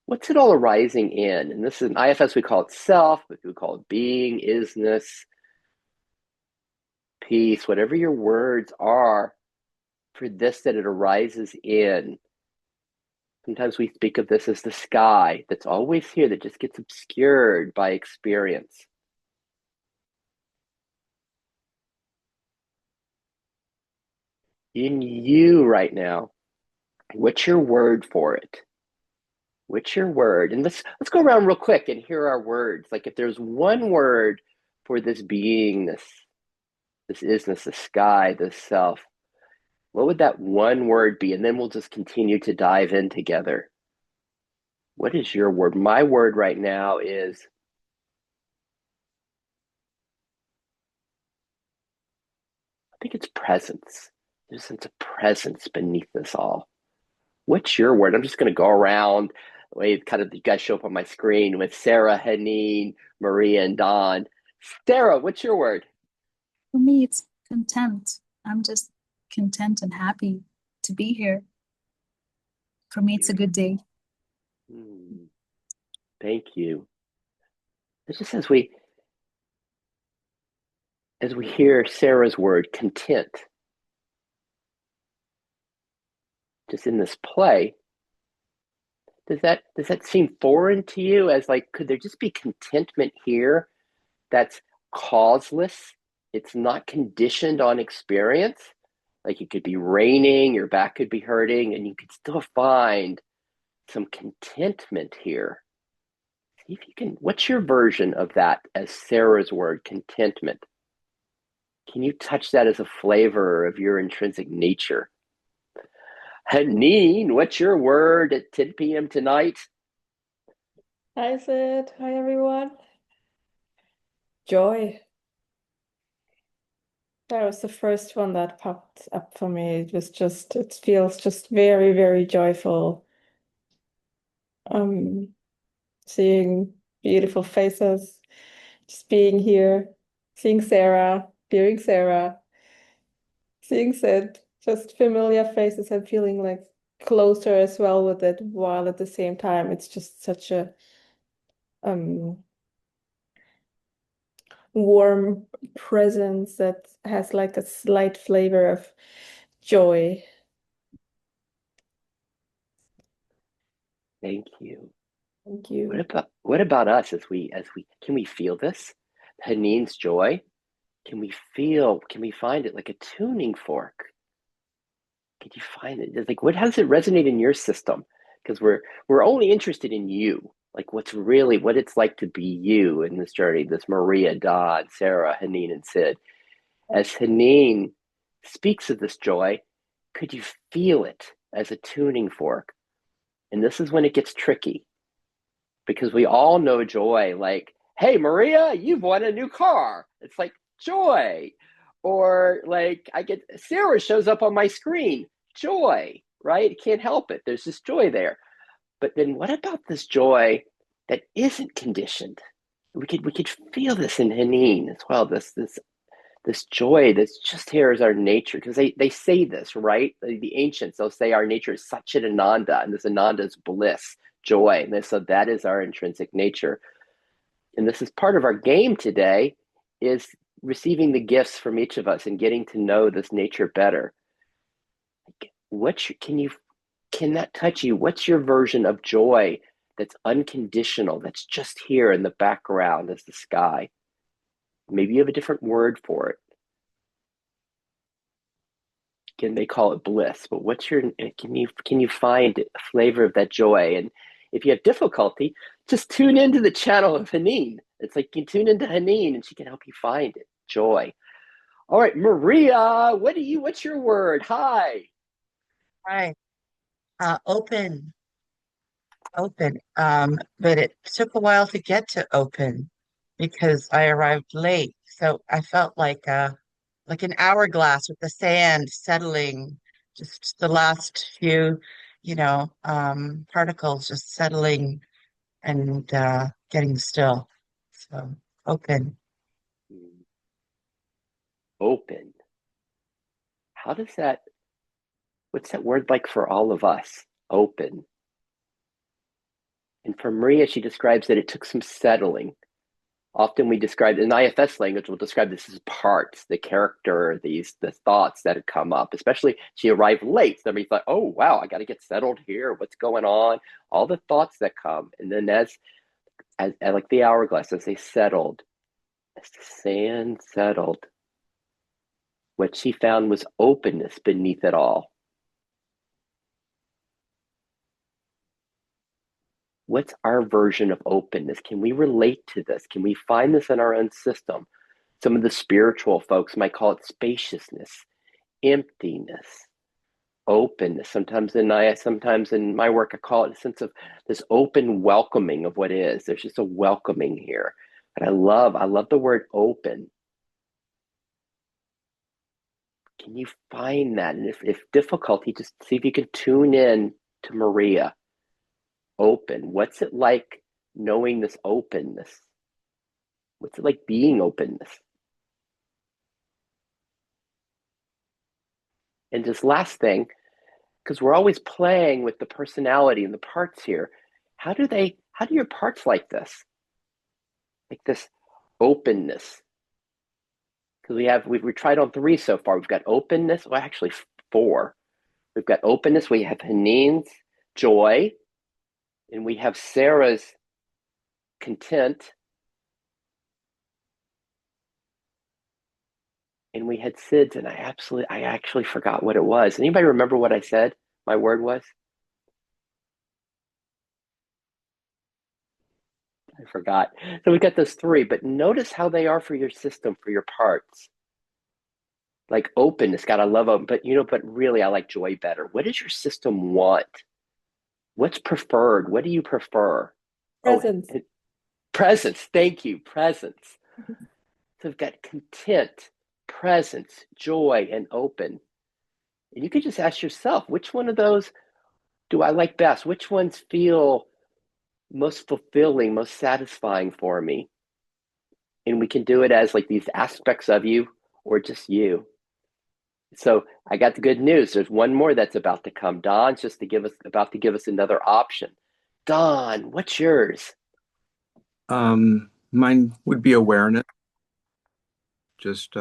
what's it all arising in? And this is in IFS, we call it self, but we call it being, isness, peace, whatever your words are for this that it arises in. Sometimes we speak of this as the sky that's always here, that just gets obscured by experience. In you right now, what's your word for it? What's your word? And let's go around real quick and hear our words. Like if there's one word for this beingness, this isness, the sky, this self, what would that one word be? And then we'll just continue to dive in together. What is your word? My word right now is I think it's presence. There's a sense of presence beneath this all. What's your word? I'm just going to go around the way kind of you guys show up on my screen with Sarah, Haneen, Maria, and Don. Sarah, what's your word? For me, it's content. I'm just content and happy to be here. For me, it's a good day. Hmm. Thank you. It's just as we hear Sarah's word, content, just in this play, does that seem foreign to you? As like, could there just be contentment here that's causeless? It's not conditioned on experience. Like it could be raining, your back could be hurting, and you could still find some contentment here. See if you can. What's your version of that as Sarah's word, contentment? Can you touch that as a flavor of your intrinsic nature? Haneen, what's your word at 10 p.m. tonight? Hi, Sid. Hi, everyone. Joy. That was the first one that popped up for me. It feels just very, very joyful. Um, Seeing beautiful faces, just being here, seeing Sarah, hearing Sarah, seeing Sid, just familiar faces and feeling like closer as well with it, while at the same time it's just such a um warm presence that has like a slight flavor of joy. Thank you. Thank What you. about what about us as we can we feel this? Haneen's joy? Can we find it like a tuning fork? Can you find it? It's like how does it resonate in your system? Because we're only interested in you, like what it's like to be you in this journey, this Maria, Don, Sarah, Haneen, and Sid. As Haneen speaks of this joy, could you feel it as a tuning fork? And this is when it gets tricky because we all know joy, like, hey, Maria, you've won a new car. It's like joy. Or like I get Sarah shows up on my screen, joy, right? Can't help it. There's this joy there. But then what about this joy that isn't conditioned? We could feel this in Haneen as well. This joy that's just here is our nature because they say this, right, the ancients, they'll say our nature is Satchit Ananda, and this Ananda is bliss, joy, and so that is our intrinsic nature. And this is part of our game today, is receiving the gifts from each of us and getting to know this nature better. Can that touch you? What's your version of joy that's unconditional, that's just here in the background as the sky? Maybe you have a different word for it. Again, they call it bliss, but can you find a flavor of that joy? And if you have difficulty, just tune into the channel of Haneen. It's like you can tune into Haneen and she can help you find it. Joy. All right, Maria, what's your word? Hi. Right. Open, open. But it took a while to get to open because I arrived late. So I felt like an hourglass with the sand settling, just the last few, particles just settling and getting still. So open. Open. How does that, what's that word like for all of us? Open. And for Maria, she describes that it took some settling. Often we describe, in IFS language, we'll describe this as parts, the character, the thoughts that had come up. Especially, she arrived late. Somebody thought, oh, wow, I got to get settled here. What's going on? All the thoughts that come. And then as like the hourglass, as they settled, as the sand settled, what she found was openness beneath it all. What's our version of openness? Can we relate to this? Can we find this in our own system? Some of the spiritual folks might call it spaciousness, emptiness, openness. Sometimes in my work, I call it a sense of this open welcoming of what is. There's just a welcoming here. And I love the word open. Can you find that? And if difficulty, just see if you can tune in to Maria. Open. What's it like knowing this openness? What's it like being openness? And this last thing, because we're always playing with the personality and the parts here, how do your parts like this? Like this openness? Because we've tried on 3 so far. We've got openness, well, actually 4. We've got openness, we have Haneen's joy, and we have Sarah's content. And we had Sid's, and I actually forgot what it was. Anybody remember what I said my word was? I forgot. So we got those 3, but notice how they are for your system, for your parts. Like openness, God, I love open, but really I like joy better. What does your system want? What's preferred? What do you prefer? Presence. Oh, presence. Thank you. Presence. So we've got content, presence, joy, and open. And you could just ask yourself, which one of those do I like best? Which ones feel most fulfilling, most satisfying for me? And we can do it as like these aspects of you or just you. So I got the good news. There's one more that's about to come. Don's just about to give us another option. Don, what's yours? Mine would be awareness. Just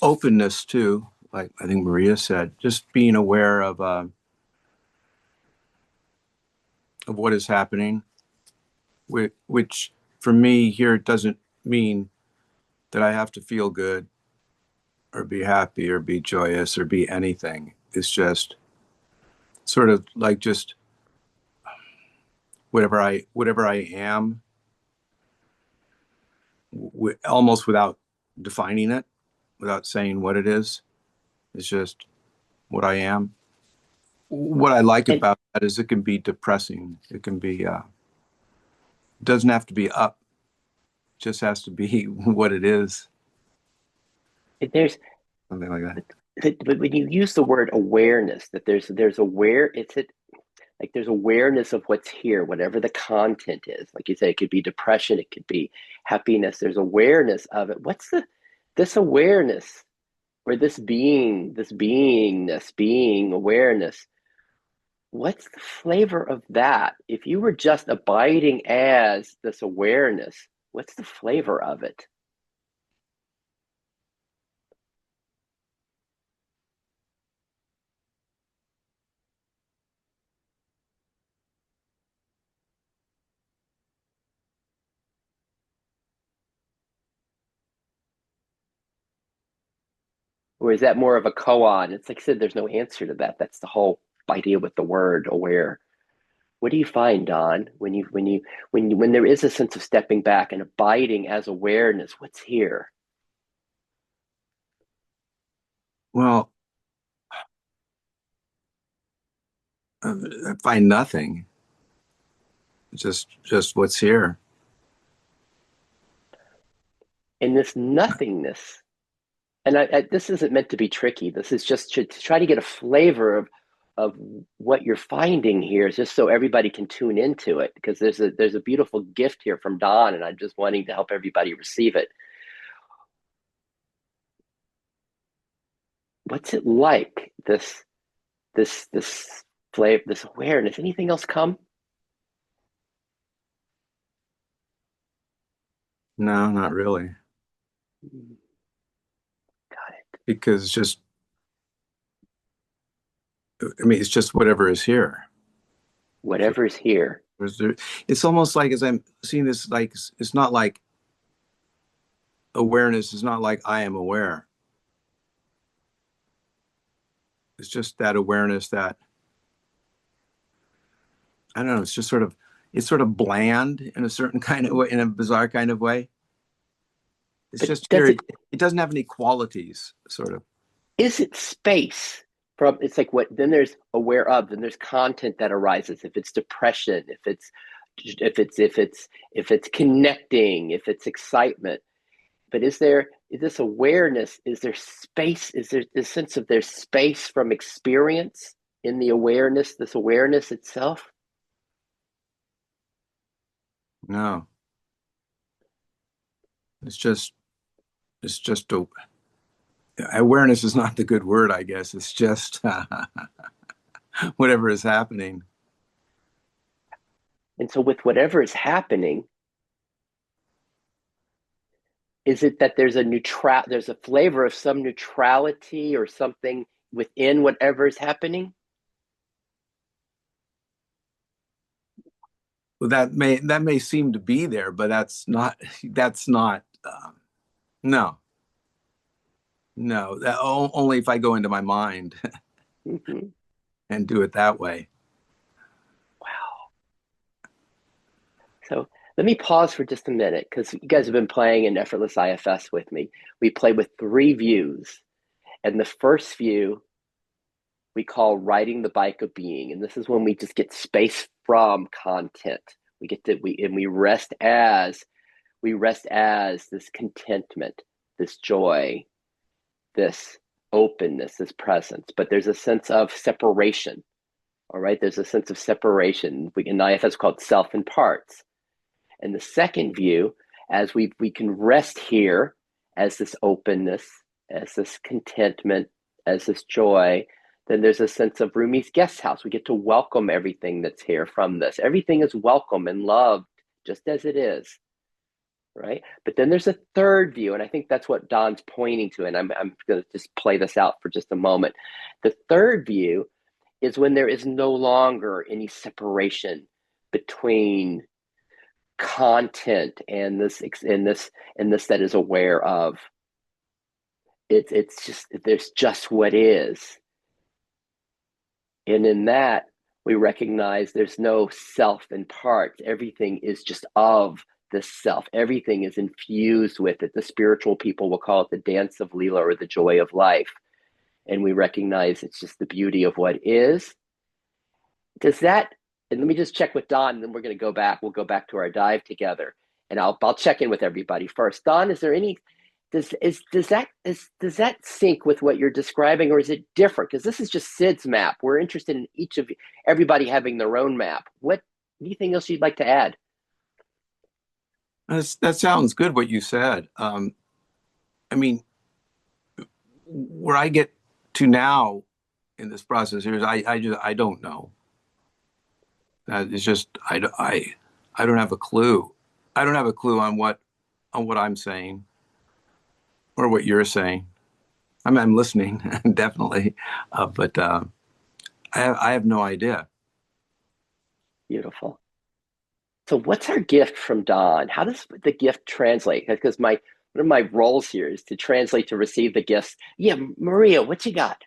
openness too, like I think Maria said, just being aware of what is happening, which for me here doesn't mean that I have to feel good or be happy or be joyous or be anything. It's just sort of like just whatever I am, almost without defining it, without saying what it is. It's just what I am. What I like And about that is it can be depressing. It can be, doesn't have to be up. It just has to be what it is. there's Something like that. but when you use the word awareness, that there's aware, like there's awareness of what's here, whatever the content is. Like you say, it could be depression, it could be happiness. There's awareness of it. This awareness or this beingness, being awareness? What's the flavor of that? If you were just abiding as this awareness, what's the flavor of it? Or is that more of a koan? It's like I said, there's no answer to that. That's the whole idea with the word aware. What do you find, Don, when there is a sense of stepping back and abiding as awareness? What's here? Well, I find nothing. Just what's here. And this nothingness, and this isn't meant to be tricky. This is just to try to get a flavor of what you're finding here, just so everybody can tune into it, because there's a beautiful gift here from Don, and I'm just wanting to help everybody receive it. What's it like, this flavor, this awareness. Anything else come? No, not really. Got it. Because it's just, I mean, it's just whatever is here. Whatever's here. It's almost like, as I'm seeing this, like, it's not like awareness is not like I am aware. It's just that awareness that, I don't know, it's just it's sort of bland in a certain kind of way, in a bizarre kind of way. It's But just does here. it, It doesn't have any qualities, sort of. is it space from, it's like what, then there's aware of, then there's content that arises. If it's depression, if it's connecting, if it's excitement. But is this awareness, is there space, is there this sense of there's space from experience in the awareness, this awareness itself? No, it's just a, awareness is not the good word, I guess. It's just whatever is happening. And so with whatever is happening, is it that there's there's a flavor of some neutrality or something within whatever is happening? Well, that may seem to be there, but that's not. No, no. Only if I go into my mind Mm-hmm. and do it that way. Wow. So let me pause for just a minute, because you guys have been playing in Effortless IFS with me. We play with 3 views. And the first view we call riding the bike of being. And this is when we just get space from content. We rest as this contentment, this joy, this openness, this presence. But there's a sense of separation. All right. There's a sense of separation. In IFS called self and parts. And the second view, as we can rest here as this openness, as this contentment, as this joy, then there's a sense of Rumi's guest house. We get to welcome everything that's here from this. Everything is welcome and loved just as it is, right? But then there's a third view, and I think that's what Don's pointing to, and I'm going to just play this out for just a moment. The third view is when there is no longer any separation between content and this that is aware of. It's just, there's just what is. And in that, we recognize there's no self and parts. Everything is just of the self. Everything is infused with it. The spiritual people will call it the dance of Leela, or the joy of life. And we recognize it's just the beauty of what is. Does that, and let me just check with Don, and then we'll go back to our dive together. And I'll check in with everybody first. Don, is there any, does that sync with what you're describing, or is it different? Because this is just Sid's map. We're interested in everybody having their own map. Anything else you'd like to add? That sounds good, what you said. I mean, where I get to now in this process here is I don't know. It's just I don't have a clue. I don't have a clue on what I'm saying or what you're saying. I'm listening definitely, but I have no idea. Beautiful. So what's our gift from Don? How does the gift translate? Because one of my roles here is to translate, to receive the gifts. Yeah, Maria, what you got?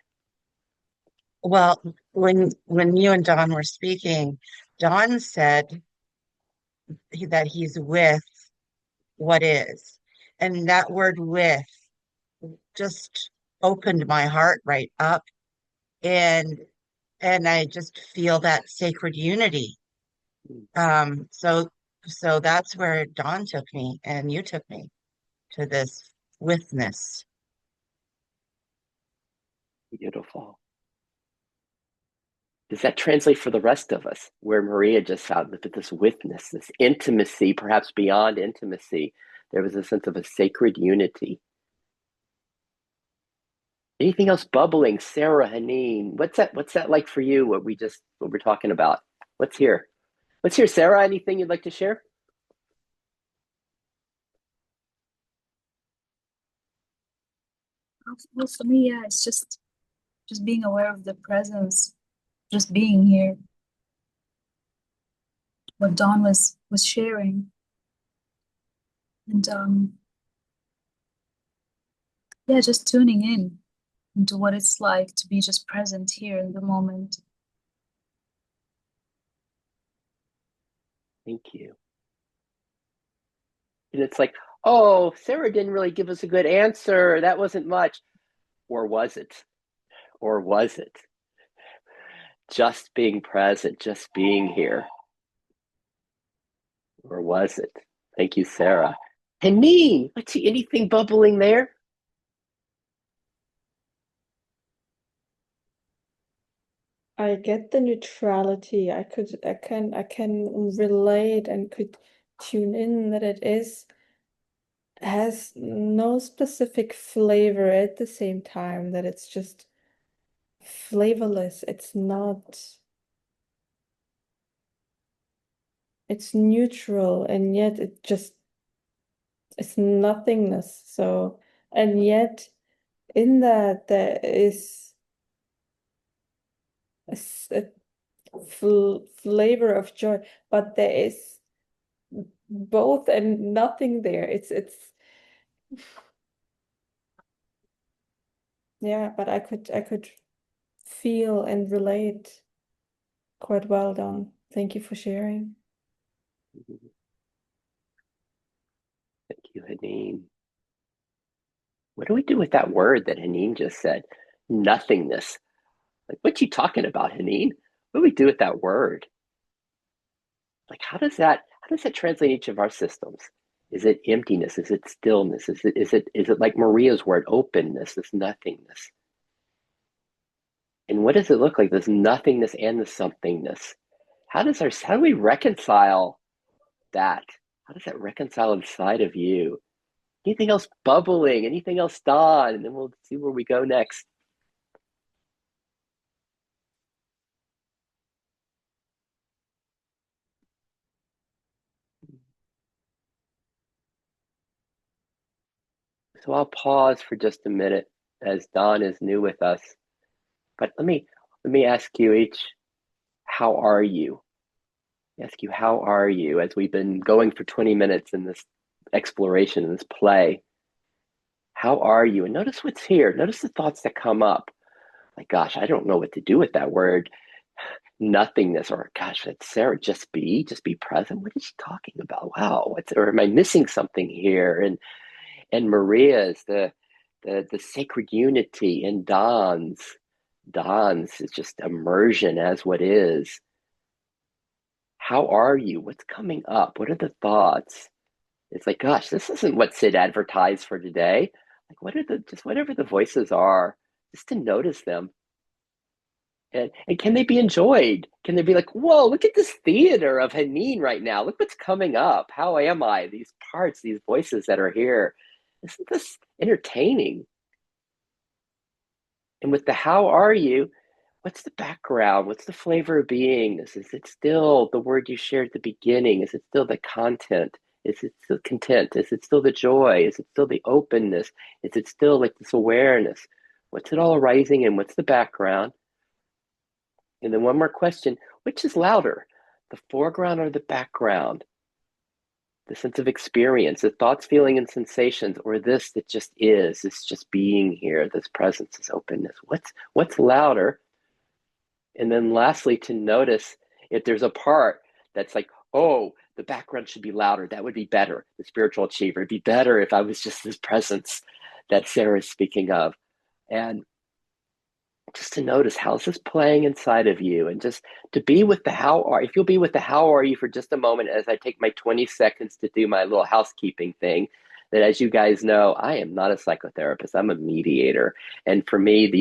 Well, when you and Don were speaking, Don said that he's with what is. And that word with just opened my heart right up. And I just feel that sacred unity. So that's where Don took me and you took me, to this withness. Beautiful. Does that translate for the rest of us, where Maria just found that this witness, this intimacy, perhaps beyond intimacy, there was a sense of a sacred unity? Anything else bubbling? Sarah, Haneen, what's that like for you? What we're talking about? Let's hear. Let's hear, Sarah. Anything you'd like to share? Well, for me, yeah, it's just being aware of the presence, just being here. What Dawn was sharing, and yeah, just tuning in into what it's like to be just present here in the moment. Thank you. And it's like, oh, Sarah didn't really give us a good answer. That wasn't much. Or was it? Or was it? Just being present, just being here. Or was it? Thank you, Sarah. Haneen, let's see, anything bubbling there? I get the neutrality. I can relate and could tune in that it has no specific flavor at the same time, that it's just flavorless. It's neutral, and yet it's nothingness. So, and yet in that there is a flavor of joy, but there is both and nothing there. It's yeah, but I could feel and relate quite well, Don. Thank you for sharing. Thank you, Haneen. What do we do with that word that Haneen just said? Nothingness. Like, what you talking about, Haneen? What do we do with that word? Like, how does that translate each of our systems? Is it emptiness? Is it stillness? Is it like Maria's word, openness, this nothingness? And what does it look like, this nothingness and the somethingness? How do we reconcile that? How does that reconcile inside of you? Anything else bubbling? Anything else, Dawn? And then we'll see where we go next. So I'll pause for just a minute as Dawn is new with us. But let me ask you each, how are you? Ask you, how are you? As we've been going for 20 minutes in this exploration, in this play, how are you? And notice what's here. Notice the thoughts that come up. Like, gosh, I don't know what to do with that word. Nothingness, or gosh, that's Sarah. Just be present. What is she talking about? Wow, or am I missing something here? And Maria's the sacred unity, and Don's is just immersion as what is. How are you? What's coming up? What are the thoughts? It's like, gosh, this isn't what Sid advertised for today. Like, what are just whatever the voices are, just to notice them. And can they be enjoyed? Can they be like, whoa, look at this theater of Haneen right now. Look what's coming up. How am I? These parts, these voices that are here. Isn't this entertaining? And with the how are you, what's the background? What's the flavor of beingness? Is it still the word you shared at the beginning? Is it still the content? Is it still content? Is it still the joy? Is it still the openness? Is it still like this awareness? What's it all arising in? What's the background? And then one more question, which is louder, the foreground or the background? The sense of experience, the thoughts, feeling, and sensations, or this that just is, this just being here, this presence, this openness. What's louder? And then lastly, to notice if there's a part that's like, oh, the background should be louder. That would be better. The spiritual achiever. It'd be better if I was just this presence that Sarah is speaking of. And just to notice, how's this playing inside of you, and just to be with the how are. If you'll be with the how are you for just a moment as I take my 20 seconds to do my little housekeeping thing, that, as you guys know, I am not a psychotherapist. I'm a mediator. And for me,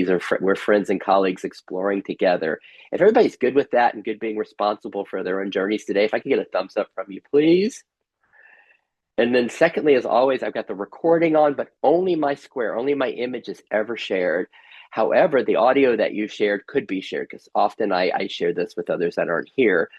we're friends and colleagues exploring together. If everybody's good with that and good being responsible for their own journeys today, if I could get a thumbs up from you, please. And then secondly, as always, I've got the recording on, but only my image is ever shared. However, the audio that you shared could be shared, because often I share this with others that aren't here.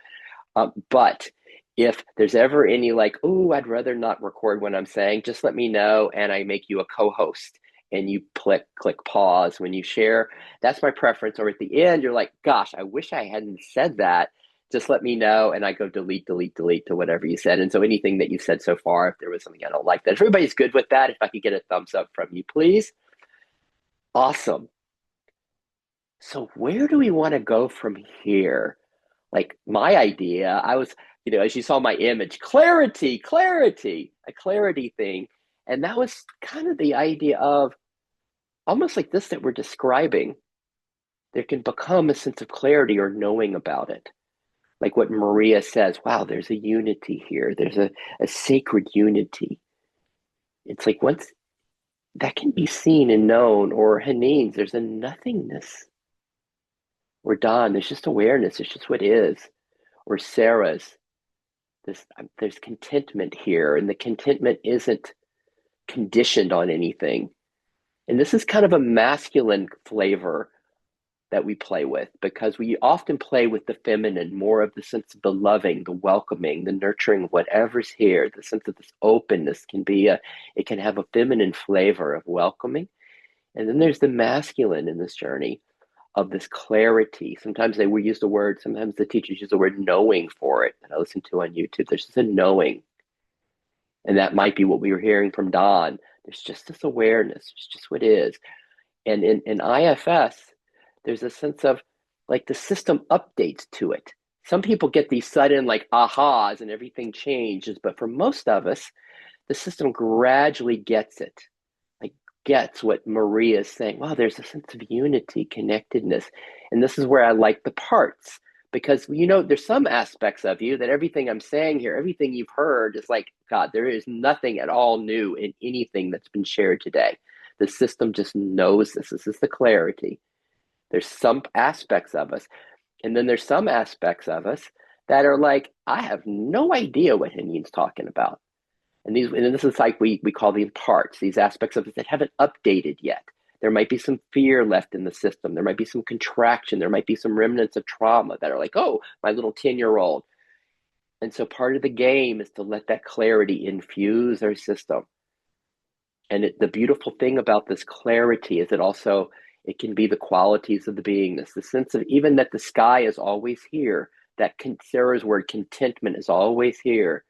But if there's ever any like, oh, I'd rather not record what I'm saying, just let me know and I make you a co-host and you click pause when you share. That's my preference. Or at the end, you're like, gosh, I wish I hadn't said that. Just let me know and I go delete to whatever you said. And so anything that you've said so far, if there was something I don't like, that if everybody's good with that, if I could get a thumbs up from you, please. Awesome. So where do we want to go from here? Like my idea, I was, as you saw my image, clarity, a clarity thing. And that was kind of the idea of almost like this that we're describing. There can become a sense of clarity or knowing about it. Like what Maria says, wow, there's a unity here. There's a sacred unity. It's like once that can be seen and known, or Haneen's, there's a nothingness. Or Don, there's just awareness. It's just what is. Or Sarah's, there's contentment here, and the contentment isn't conditioned on anything. And this is kind of a masculine flavor that we play with, because we often play with the feminine, more of the sense of the loving, the welcoming, the nurturing, whatever's here. The sense of this openness it can have a feminine flavor of welcoming. And then there's the masculine in this journey of this clarity. Sometimes they will use the word, sometimes the teachers use the word knowing for it that I listen to on YouTube. There's just a knowing. And that might be what we were hearing from Don. There's just this awareness. It's just what is. And in IFS, there's a sense of like the system updates to it. Some people get these sudden like ahas and everything changes. But for most of us, the system gradually gets it. Gets what Maria is saying. Wow, there's a sense of unity, connectedness. And this is where I like the parts, because there's some aspects of you that everything I'm saying here, everything you've heard is like, God, there is nothing at all new in anything that's been shared today. The system just knows this. This is the clarity. There's some aspects of us. And then there's some aspects of us that are like, I have no idea what Haneen's talking about. And this is like we call these parts, these aspects of it that haven't updated yet. There might be some fear left in the system. There might be some contraction. There might be some remnants of trauma that are like, oh, my little 10-year-old. And so part of the game is to let that clarity infuse our system. And the beautiful thing about this clarity is it can be the qualities of the beingness, the sense of even that the sky is always here, that Sarah's word contentment is always here.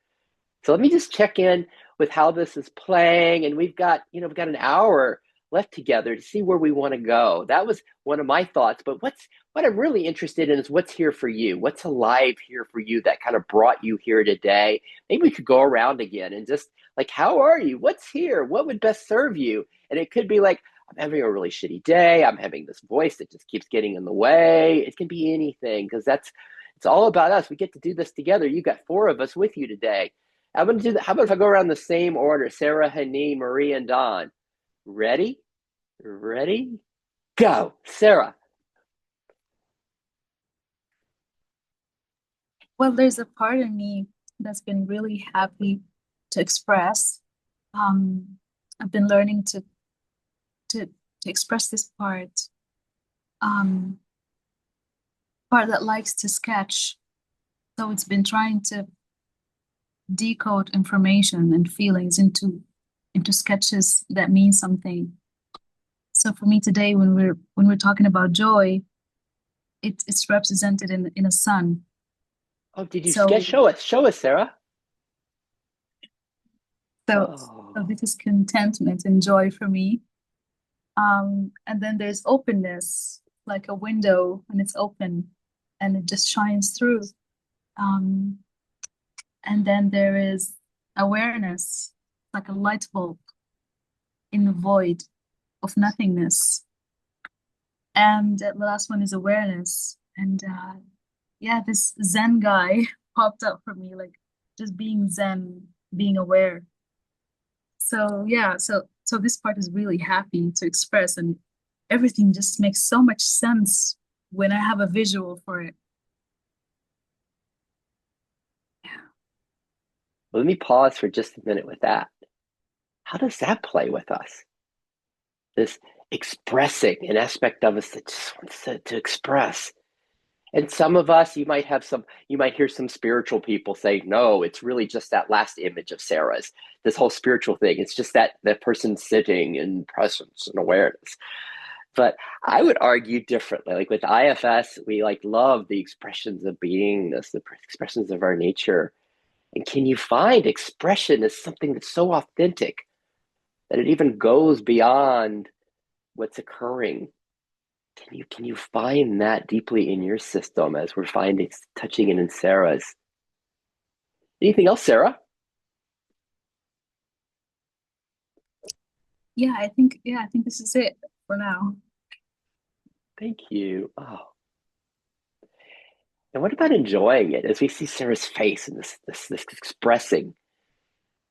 So let me just check in with how this is playing. And we've got an hour left together to see where we want to go. That was one of my thoughts. But what I'm really interested in is what's here for you. What's alive here for you that kind of brought you here today? Maybe we could go around again and just like, how are you? What's here? What would best serve you? And it could be like, I'm having a really shitty day. I'm having this voice that just keeps getting in the way. It can be anything, because it's all about us. We get to do this together. You got 4 of us with you today. I'm going to do that. How about if I go around the same order? Sarah, Haneen, Marie, and Don. Ready? Go. Sarah. Well, there's a part of me that's been really happy to express. I've been learning to express this part that likes to sketch. So it's been trying to decode information and feelings into sketches that mean something. So for me today, when we're talking about joy, it's represented in a sun. Oh, did you sketch? Show us, Sarah. So this is contentment and joy for me. And then there's openness, like a window, and it's open and it just shines through. And then there is awareness, like a light bulb in the void of nothingness. And the last one is awareness. And this Zen guy popped up for me, like just being Zen, being aware. So so this part is really happy to express, and everything just makes so much sense when I have a visual for it. Well, let me pause for just a minute with that. How does that play with us? expressing, an aspect of us that just wants to express. And some of us, you might hear some spiritual people say, no, it's really just that last image of Sarah's, this whole spiritual thing. It's just that person sitting in presence and awareness. But I would argue differently. Like with IFS, we like love the expressions of beingness, the expressions of our nature. And can you find expression as something that's so authentic that it even goes beyond what's occurring? Can you find that deeply in your system as we're finding touching it in Sarah's? Anything else, Sarah? Yeah, I think this is it for now. Thank you. Oh. And what about enjoying it as we see Sarah's face and this expressing?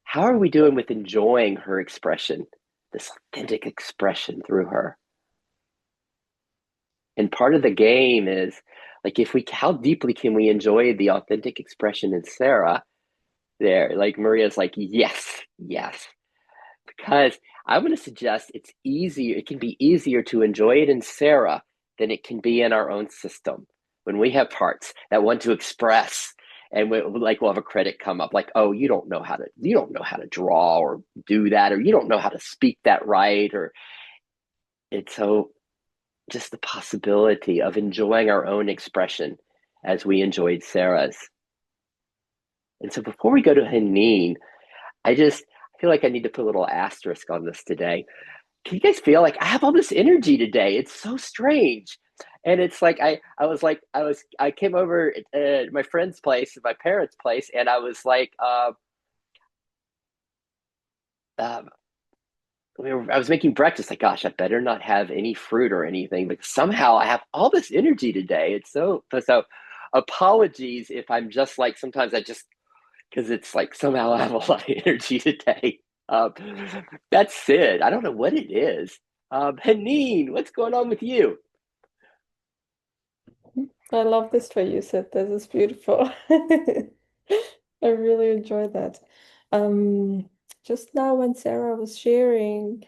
How are we doing with enjoying her expression, this authentic expression through her? And part of the game is like how deeply can we enjoy the authentic expression in Sarah there? Like Maria's like, yes, yes. Because I'm going to suggest it can be easier to enjoy it in Sarah than it can be in our own system. When we have parts that want to express and we'll have a critic come up like, oh, you don't know how to draw or do that, or you don't know how to speak that right. Or it's so just the possibility of enjoying our own expression as we enjoyed Sarah's. And so before we go to Haneen, I feel like I need to put a little asterisk on this today. Can you guys feel like I have all this energy today? It's so strange. And it's like I came over at my friend's place, my parents' place, and I was like, I was making breakfast. Like, gosh, I better not have any fruit or anything. But somehow I have all this energy today. It's so. Apologies if I'm just like sometimes I just because it's like somehow I have a lot of energy today. Um, that's Sid. I don't know what it is. Haneen, what's going on with you? I love this for you, Sid. This is beautiful. I really enjoy that. Um, just now when Sarah was sharing,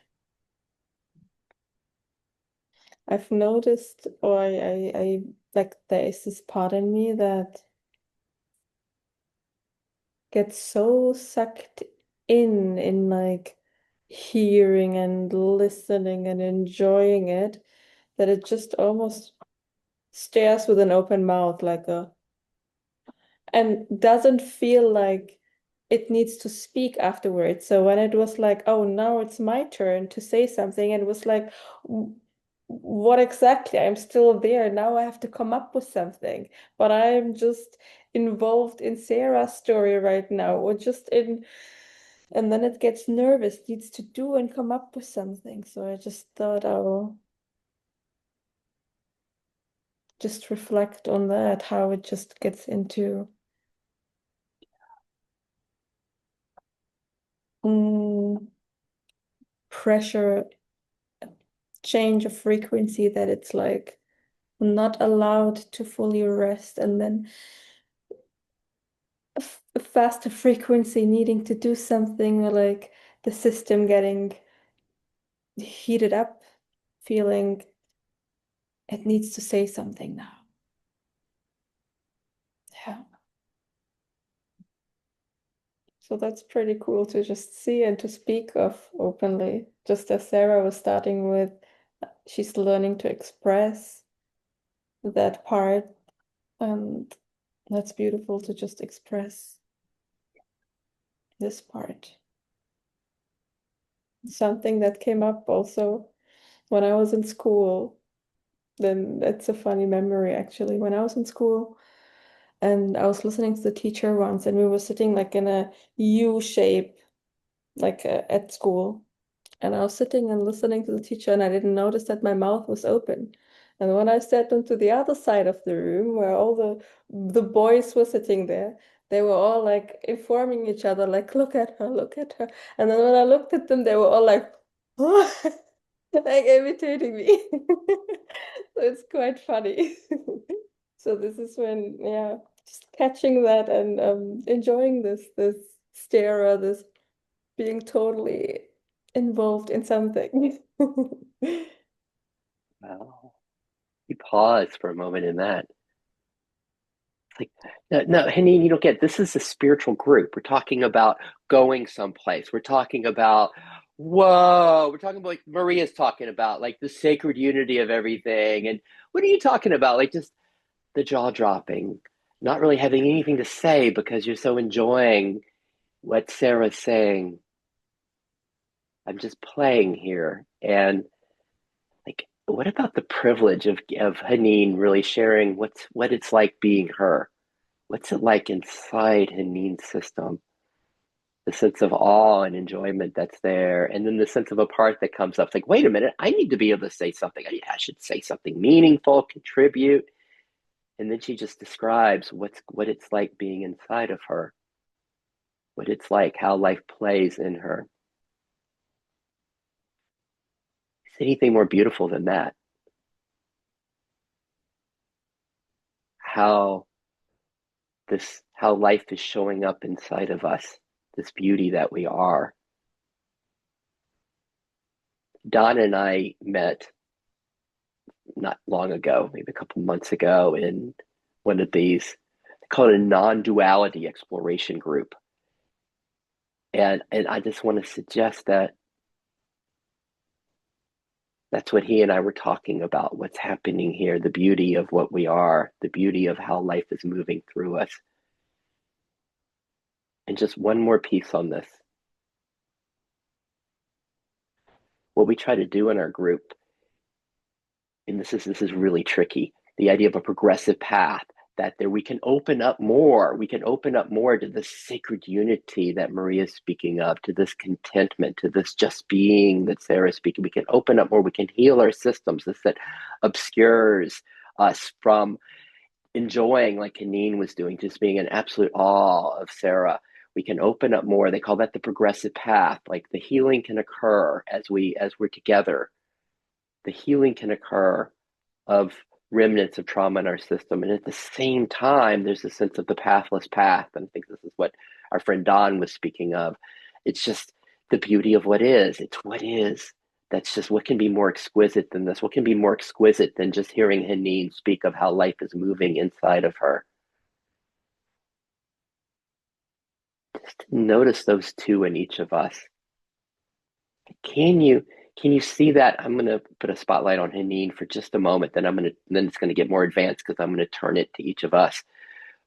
I've noticed, or I like there is this part in me that gets so sucked in like hearing and listening and enjoying it that it just almost stares with an open mouth like a and doesn't feel like it needs to speak afterwards. So when it was like, oh, now it's my turn to say something, and it was like, what exactly? I'm still there. Now I have to come up with something, but I'm just involved in Sarah's story right now, or just in, and then it gets nervous, needs to do and come up with something. So I just thought I'll just reflect on that, how it just gets into pressure, change of frequency, that it's like not allowed to fully rest, and then a faster frequency needing to do something, or like the system getting heated up, feeling it needs to say something now. Yeah. So that's pretty cool to just see and to speak of openly. Just as Sarah was starting with, she's learning to express that part, and that's beautiful to just express this part. Something that came up also when I was in school, then that's a funny memory actually. When I was in school and I was listening to the teacher once, and we were sitting like in a U shape, like at school. And I was sitting and listening to the teacher, and I didn't notice that my mouth was open. And when I sat onto the other side of the room where all the boys were sitting there, they were all like informing each other, like, look at her, look at her. And then when I looked at them, they were all like, like imitating me. So it's quite funny. So this is when, yeah, just catching that and enjoying this stare, this being totally involved in something. Well, you pause for a moment in that. Like, no, Henny, you don't get, this is a spiritual group. We're talking about going someplace. We're talking about, whoa, we're talking about like Maria's talking about, like the sacred unity of everything. And what are you talking about? Like just the jaw dropping, not really having anything to say because you're so enjoying what Sarah's saying. I'm just playing here. And like, what about the privilege of Haneen really sharing what it's like being her? What's it like inside Haneen's system? The sense of awe and enjoyment that's there, and then the sense of a part that comes up. It's like, wait a minute, I need to be able to say something. I should say something meaningful, contribute. And then she just describes what it's like being inside of her, what it's like, how life plays in her. Is anything more beautiful than that? How how life is showing up inside of us, this beauty that we are. Don and I met not long ago, maybe a couple months ago, in one of these, called a non-duality exploration group. And I just want to suggest that that's what he and I were talking about, what's happening here, the beauty of what we are, the beauty of how life is moving through us. And just one more piece on this. What we try to do in our group, and this is really tricky, the idea of a progressive path, that there we can open up more. We can open up more to this sacred unity that Maria is speaking of, to this contentment, to this just being that Sarah is speaking. We can open up more. We can heal our systems. This that obscures us from enjoying, like Haneen was doing, just being in absolute awe of Sarah. We can open up more. They call that the progressive path. Like the healing can occur as we're together. The healing can occur of remnants of trauma in our system. And at the same time, there's a sense of the pathless path. And I think this is what our friend Don was speaking of. It's just the beauty of what is. It's what is. That's just, what can be more exquisite than this? What can be more exquisite than just hearing Haneen speak of how life is moving inside of her? Just notice those two in each of us. Can you see that? I'm going to put a spotlight on Haneen for just a moment. Then it's going to get more advanced because I'm going to turn it to each of us.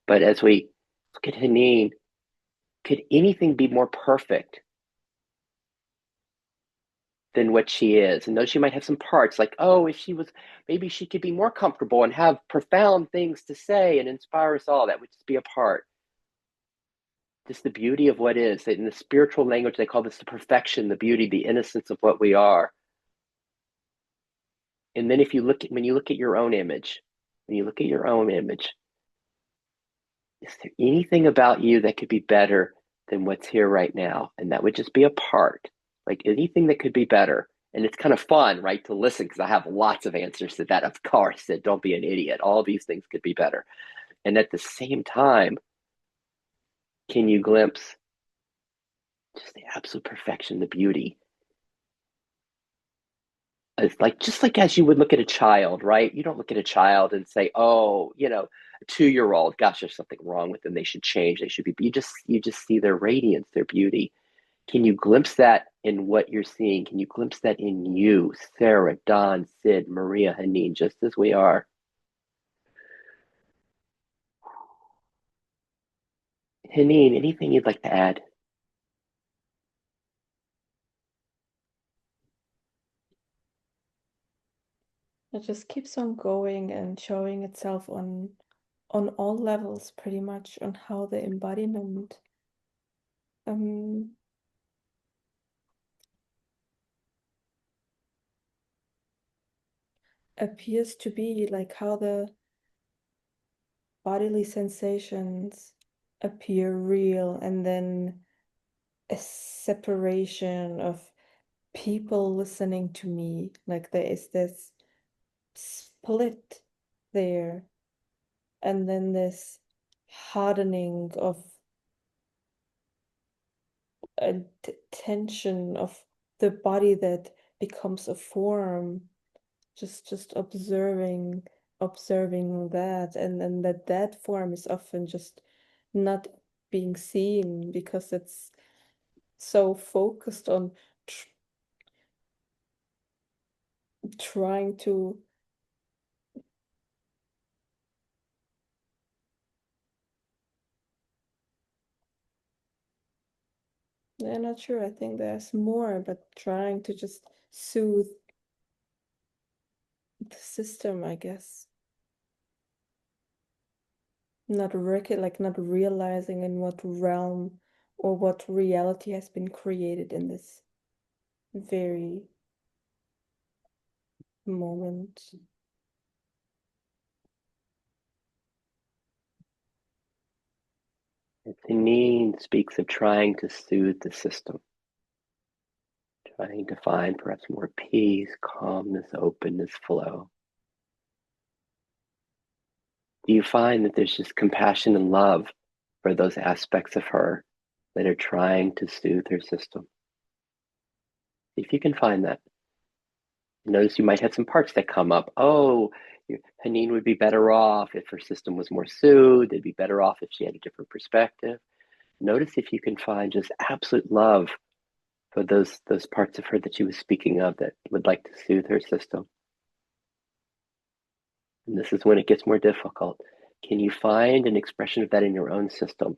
But as we look at Haneen, could anything be more perfect than what she is? And though she might have some parts, like, oh, if she was, maybe she could be more comfortable and have profound things to say and inspire us all. That would just be a part. Just the beauty of what is. In the spiritual language, they call this the perfection, the beauty, the innocence of what we are. And then when you look at your own image, is there anything about you that could be better than what's here right now? And that would just be a part, like anything that could be better. And it's kind of fun, right, to listen, because I have lots of answers to that. Of course, that don't be an idiot. All these things could be better. And at the same time, can you glimpse just the absolute perfection, the beauty? It's like, just like as you would look at a child, right? You don't look at a child and say, oh, a 2-year-old, gosh, there's something wrong with them. They should change. They should be. You just see their radiance, their beauty. Can you glimpse that in what you're seeing? Can you glimpse that in you, Sarah, Don, Sid, Maria, Haneen, just as we are? Haneen, anything you'd like to add? It just keeps on going and showing itself on all levels, pretty much, on how the embodiment appears to be, like how the bodily sensations appear real, and then a separation of people listening to me, like there is this split there, and then this hardening of a tension of the body that becomes a form, just observing that, and then that form is often just not being seen because it's so focused on trying to I'm not sure. I think there's more, but trying to just soothe the system, I guess. Not not realizing in what realm or what reality has been created in this very moment. Haneen speaks of trying to soothe the system, trying to find perhaps more peace, calmness, openness, flow. Do you find that there's just compassion and love for those aspects of her that are trying to soothe her system? If you can find that. Notice you might have some parts that come up. Oh, Haneen would be better off if her system was more soothed. It'd be better off if she had a different perspective. Notice if you can find just absolute love for those parts of her that she was speaking of that would like to soothe her system. And this is when it gets more difficult. Can you find an expression of that in your own system?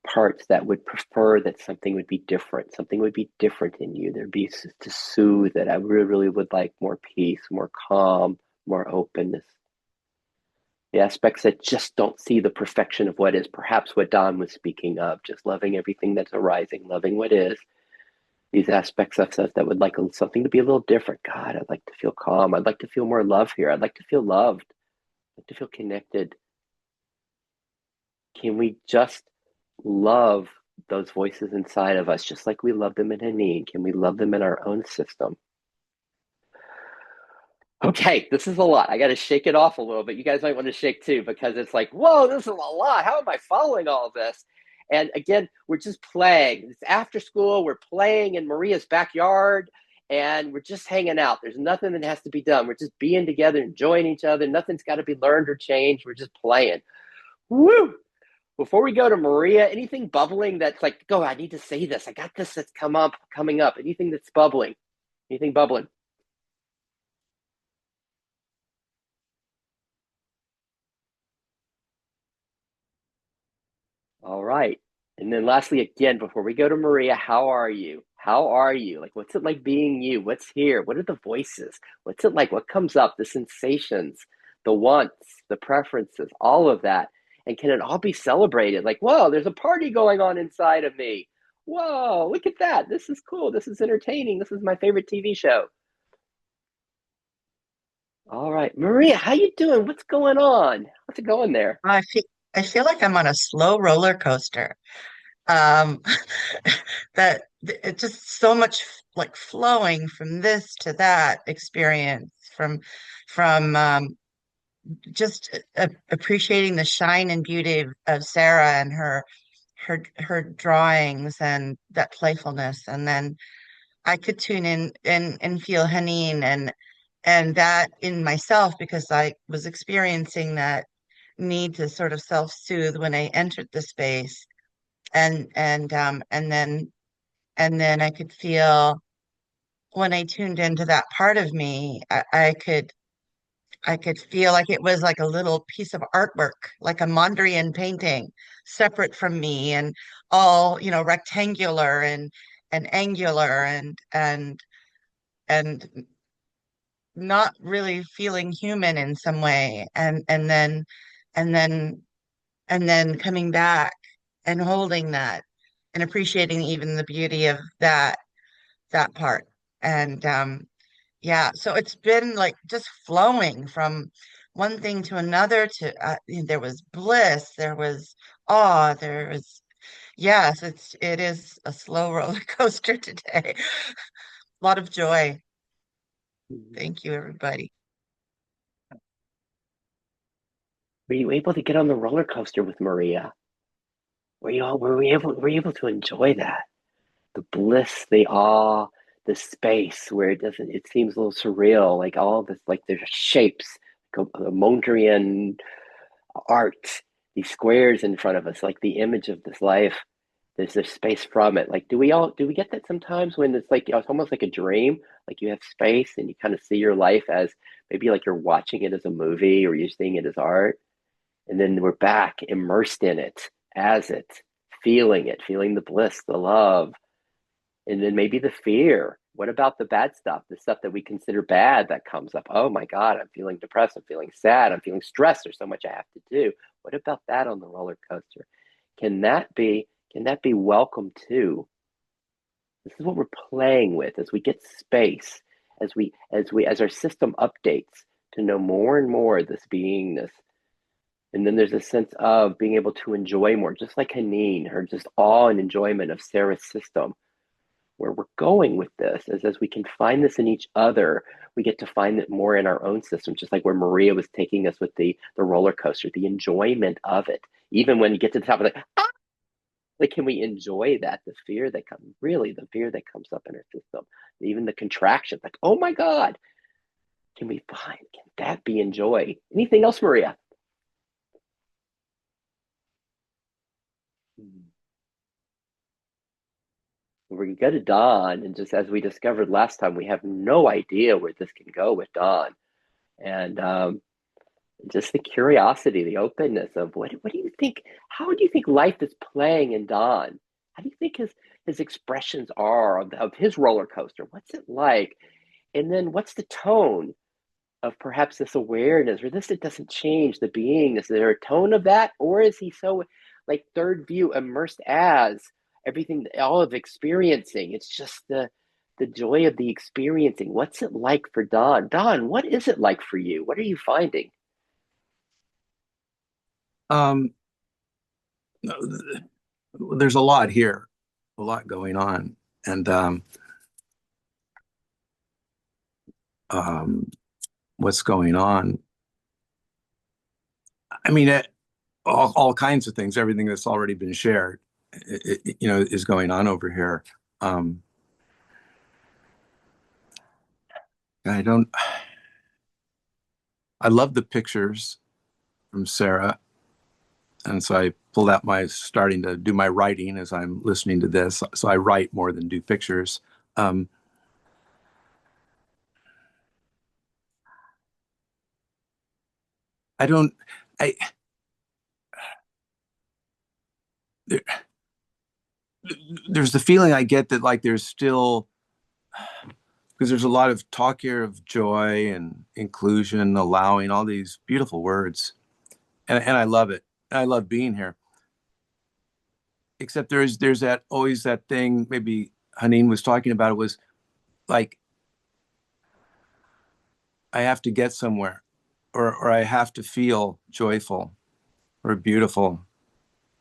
Parts that would prefer that something would be different. Something would be different in you. There'd be to soothe it. I really would like more peace, more calm, more openness. The aspects that just don't see the perfection of what is, perhaps what Don was speaking of, just loving everything that's arising, loving what is. These aspects of us that would like something to be a little different. God, I'd like to feel calm. I'd like to feel more love here. I'd like to feel loved. I'd like to feel connected. Can we just love those voices inside of us, just like we love them in Haneen? Can we love them in our own system? Okay, this is a lot. I got to shake it off a little bit. You guys might want to shake too, because it's like, whoa, this is a lot. How am I following all of this? And again, we're just playing. It's after school. We're playing in Maria's backyard, and we're just hanging out. There's nothing that has to be done. We're just being together, enjoying each other. Nothing's got to be learned or changed. We're just playing. Woo! Before we go to Maria, anything bubbling that's like, go, I need to say this. I got this that's coming up. Anything that's bubbling? Anything bubbling? All right. And then lastly, again, before we go to Maria, how are you? How are you? Like, what's it like being you? What's here? What are the voices? What's it like? What comes up? The sensations, the wants, the preferences, all of that. And can it all be celebrated? Like, whoa, there's a party going on inside of me. Whoa, look at that. This is cool. This is entertaining. This is my favorite TV show. All right. Maria, how you doing? What's going on? How's it going there? I feel like I'm on a slow roller coaster. Um, it's just so much like flowing from this to that experience, from just appreciating the shine and beauty of Sarah and her drawings and that playfulness, and then I could tune in and feel Haneen and that in myself because I was experiencing that need to sort of self-soothe when I entered the space, and then I could feel when I tuned into that part of me, I could feel like it was like a little piece of artwork, like a Mondrian painting, separate from me and all, rectangular and angular and not really feeling human in some way. And then and then coming back and holding that and appreciating even the beauty of that part. And yeah, so it's been like just flowing from one thing to another to there was bliss, there was awe, there was yes, it is a slow roller coaster today. A lot of joy. Thank you, everybody. Were you able to get on the roller coaster with Maria? Were you able to enjoy that? The bliss, the awe, the space where it seems a little surreal, like all this, like there's shapes, like a Mondrian art, these squares in front of us, like the image of this life. There's this space from it. Like, do we get that sometimes when it's like it's almost like a dream? Like you have space and you kind of see your life as maybe like you're watching it as a movie or you're seeing it as art. And then we're back immersed in it as it, feeling the bliss, the love, and then maybe the fear. What about the bad stuff, the stuff that we consider bad that comes up? Oh my God, I'm feeling depressed. I'm feeling sad. I'm feeling stressed. There's so much I have to do. What about that on the roller coaster? Can that be, can that be welcome too? This is what we're playing with as we get space, as our system updates to know more and more of this beingness. And then there's a sense of being able to enjoy more, just like Haneen, her just awe and enjoyment of Sarah's system. Where we're going with this is as we can find this in each other, we get to find it more in our own system, just like where Maria was taking us with the roller coaster, the enjoyment of it. Even when you get to the top of like, can we enjoy that? The fear that comes, really, the fear that comes up in our system, even the contractions, like, oh my God, can we find, can that be enjoy? Anything else, Maria? We go to Dawn, and just as we discovered last time, we have no idea where this can go with Dawn. And just the curiosity, the openness of what do you think? How do you think life is playing in Dawn? How do you think his expressions are of his roller coaster? What's it like? And then what's the tone of perhaps this awareness, or this, it doesn't change the beingness? Is there a tone of that, or is he so like third view immersed as everything, all of experiencing? It's just the joy of the experiencing. What's it like for Dawn? Dawn, what is it like for you? What are you finding? Um, there's a lot here, a lot going on, and um, what's going on? I mean, all kinds of things. Everything that's already been shared, is going on over here. Um, I don't. I love the pictures from Sarah, and so I pulled out starting to do my writing as I'm listening to this. So I write more than do pictures. Um, I don't. I there, there's the feeling I get that like there's still, because there's a lot of talk here of joy and inclusion, allowing, all these beautiful words, and I love it. I love being here. Except there's that always that thing. Maybe Haneen was talking about it, was like I have to get somewhere, or I have to feel joyful, or beautiful,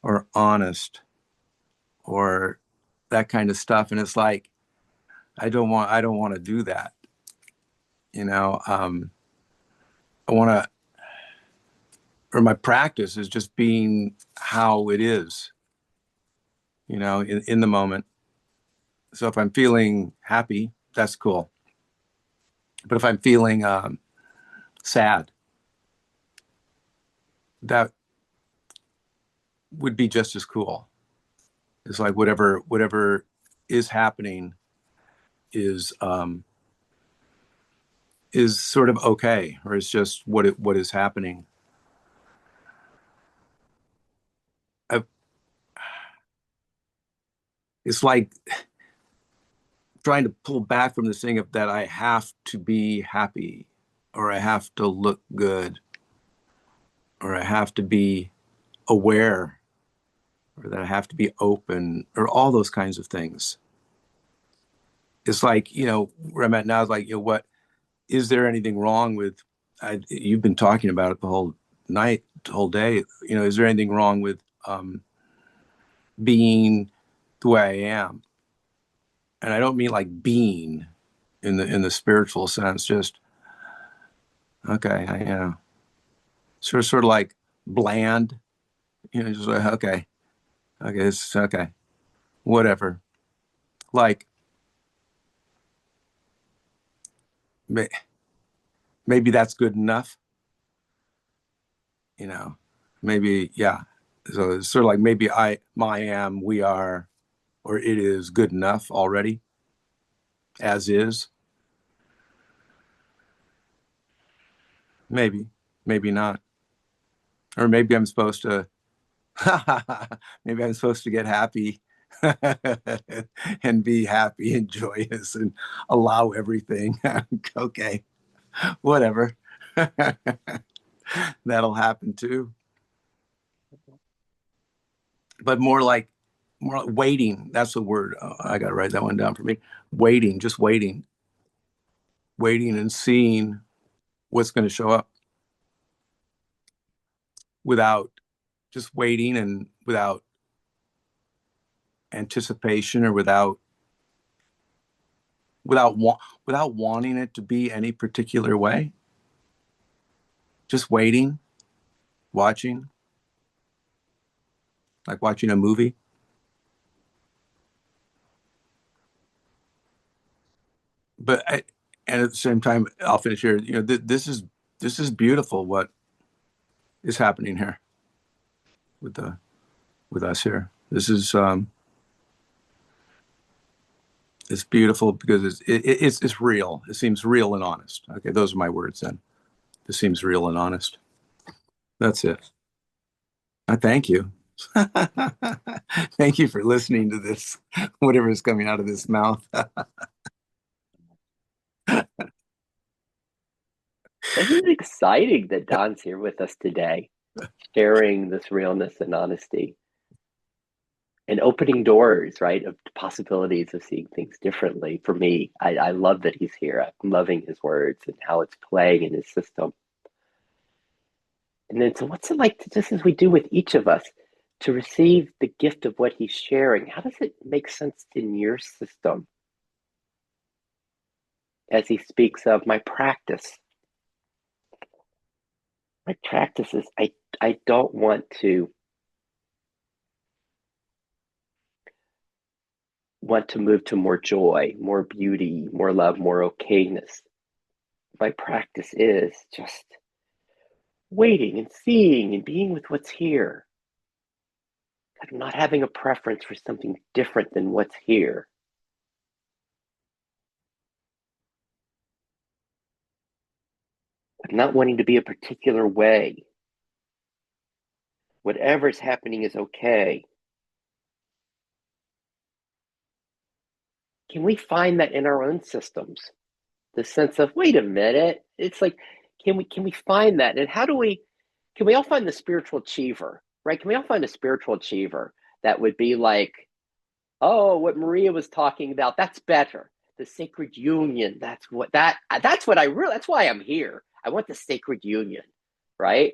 or honest, or that kind of stuff. And it's like I don't want to do that. You know, I want to, or my practice is just being how it is, in the moment. So if I'm feeling happy, that's cool. But if I'm feeling sad, that would be just as cool. It's like whatever is happening is sort of okay, or it's just what is happening. I, it's like trying to pull back from this thing of that I have to be happy, or I have to look good, or I have to be aware, or that I have to be open, or all those kinds of things. It's like, where I'm at now is like, what is there anything wrong with, you've been talking about it the whole night, the whole day, is there anything wrong with being the way I am? And I don't mean like being in the spiritual sense, just okay, sort of like bland, just like okay, it's okay, whatever. Like maybe that's good enough, you know, maybe, yeah. So it's sort of like maybe we are, or it is good enough already, as is. Maybe, maybe not. Or maybe I'm supposed to, maybe I'm supposed to get happy and be happy and joyous and allow everything. Okay, whatever. That'll happen too. But more like waiting. That's the word. Oh, I got to write that one down for me. Waiting, just waiting, waiting and seeing what's going to show up without just waiting and without anticipation or without wanting it to be any particular way. Just waiting, watching, like watching a movie. And at the same time, I'll finish here. You know, this is beautiful. What is happening here with us here? This is it's beautiful because it's real. It seems real and honest. Okay, those are my words. Then this seems real and honest. That's it. I thank you. Thank you for listening to this, whatever is coming out of this mouth. Isn't it exciting that Don's here with us today, sharing this realness and honesty and opening doors, right, of possibilities of seeing things differently. For me, I love that he's here. I'm loving his words and how it's playing in his system. And then, so what's it like to, just as we do with each of us, to receive the gift of what he's sharing? How does it make sense in your system? As he speaks of my practice. My practice is I don't want to move to more joy, more beauty, more love, more okayness. My practice is just waiting and seeing and being with what's here. I'm not having a preference for something different than what's here. I'm not wanting to be a particular way. Whatever's happening is okay. Can we find that in our own systems? The sense of, wait a minute, it's like, can we find that? And can we all find the spiritual achiever, right? Can we all find a spiritual achiever that would be like, oh, what Maria was talking about, that's better. The sacred union, that's what that's why I'm here. I want the sacred union, right?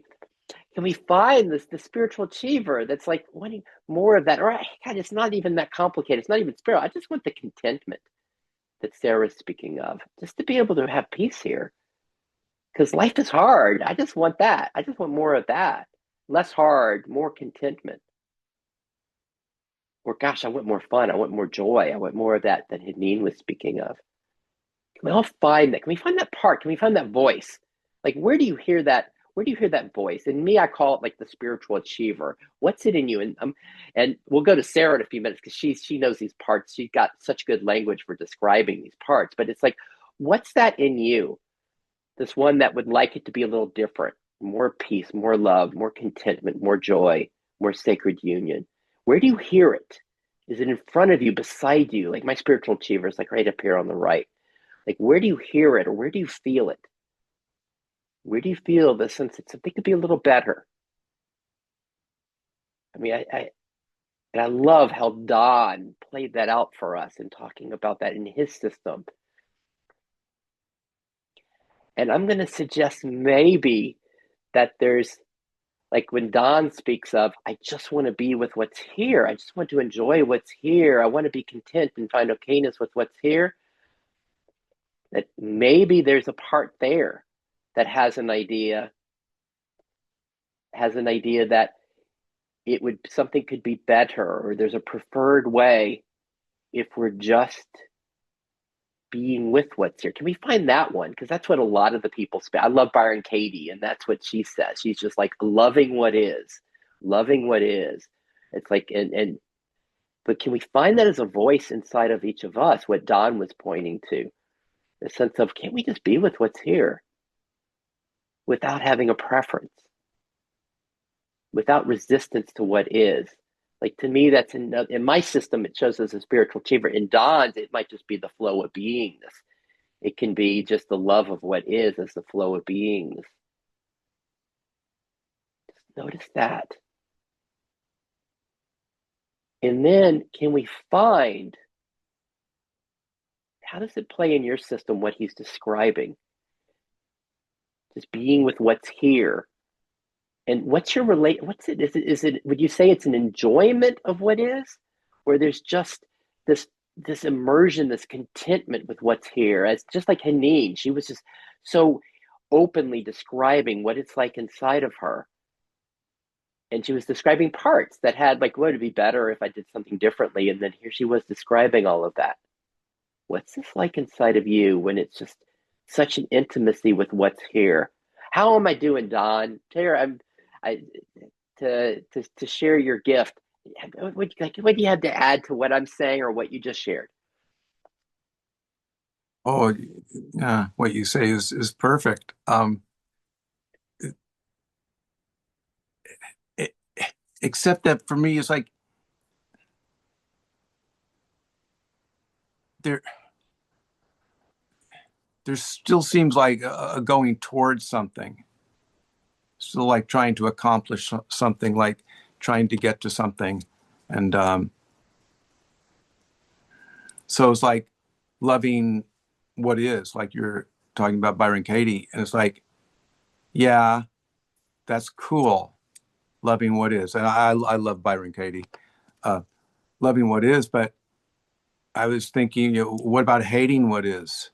Can we find the spiritual achiever that's like wanting more of that? Or God, it's not even that complicated. It's not even spiritual. I just want the contentment that Sarah's speaking of, just to be able to have peace here. Because life is hard. I just want that. I just want more of that. Less hard, more contentment. Or gosh, I want more fun. I want more joy. I want more of that Haneen was speaking of. Can we all find that? Can we find that part? Can we find that voice? Like, where do you hear that? Where do you hear that voice? And me, I call it like the spiritual achiever. What's it in you? And we'll go to Sarah in a few minutes because she knows these parts. She's got such good language for describing these parts. But it's like, what's that in you? This one that would like it to be a little different, more peace, more love, more contentment, more joy, more sacred union. Where do you hear it? Is it in front of you, beside you? Like my spiritual achiever is like right up here on the right. Like, where do you hear it or where do you feel it? Where do you feel the sense that something could be a little better? I mean, I love how Don played that out for us and talking about that in his system. And I'm going to suggest maybe that there's, like when Don speaks of, I just want to be with what's here. I just want to enjoy what's here. I want to be content and find okayness with what's here. That maybe there's a part there that has an idea that something could be better, or there's a preferred way if we're just being with what's here. Can we find that one? Because that's what a lot of the people I love Byron Katie, and that's what she says. She's just like loving what is, loving what is. It's like, but can we find that as a voice inside of each of us? What Don was pointing to, the sense of, can't we just be with what's here without having a preference, without resistance to what is? Like, to me, that's in my system, it shows as a spiritual achiever. In Don's, it might just be the flow of beingness. It can be just the love of what is as the flow of beingness. Just notice that. And then can we find, how does it play in your system what he's describing? Just being with what's here. And what's your what's it? Is it, would you say it's an enjoyment of what is? Where there's just this immersion, this contentment with what's here. It's just like Haneen. She was just so openly describing what it's like inside of her. And she was describing parts that had like, would it be better if I did something differently? And then here she was describing all of that. What's this like inside of you when it's just such an intimacy with what's here? How am I doing, Don? Tara, to share your gift. What do you have to add to what I'm saying or what you just shared? Oh, yeah, what you say is perfect. Except that for me, it's like there still seems like a going towards something. Still like trying to accomplish something, like trying to get to something. And so it's like loving what is, like you're talking about Byron Katie. And it's like, yeah, that's cool. Loving what is. And I love Byron Katie, loving what is. But I was thinking, what about hating what is?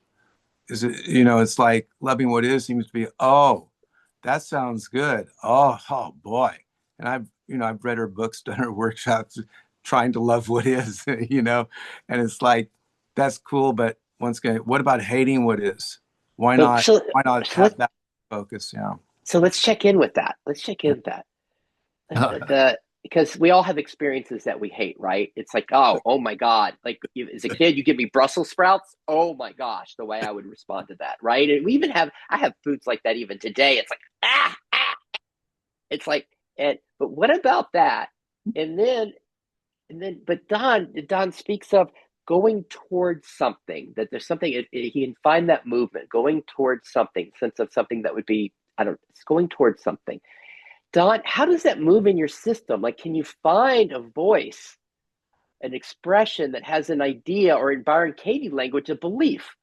Is it, it's like loving what is seems to be, oh, that sounds good. Oh boy. And I've read her books, done her workshops, trying to love what is, and it's like, that's cool. But once again, what about hating what is? Why not have that focus? Yeah. So let's check in with that. Because we all have experiences that we hate, right? It's like, oh my God. Like as a kid, you give me Brussels sprouts. Oh my gosh, the way I would respond to that, right? And I have foods like that even today. It's like, It's like, but what about that? And then, but Don speaks of going towards something, that there's something, he can find that movement, going towards something, sense of something that would be, it's going towards something. Don, how does that move in your system? Like, can you find a voice, an expression that has an idea, or in Byron Katie language, a belief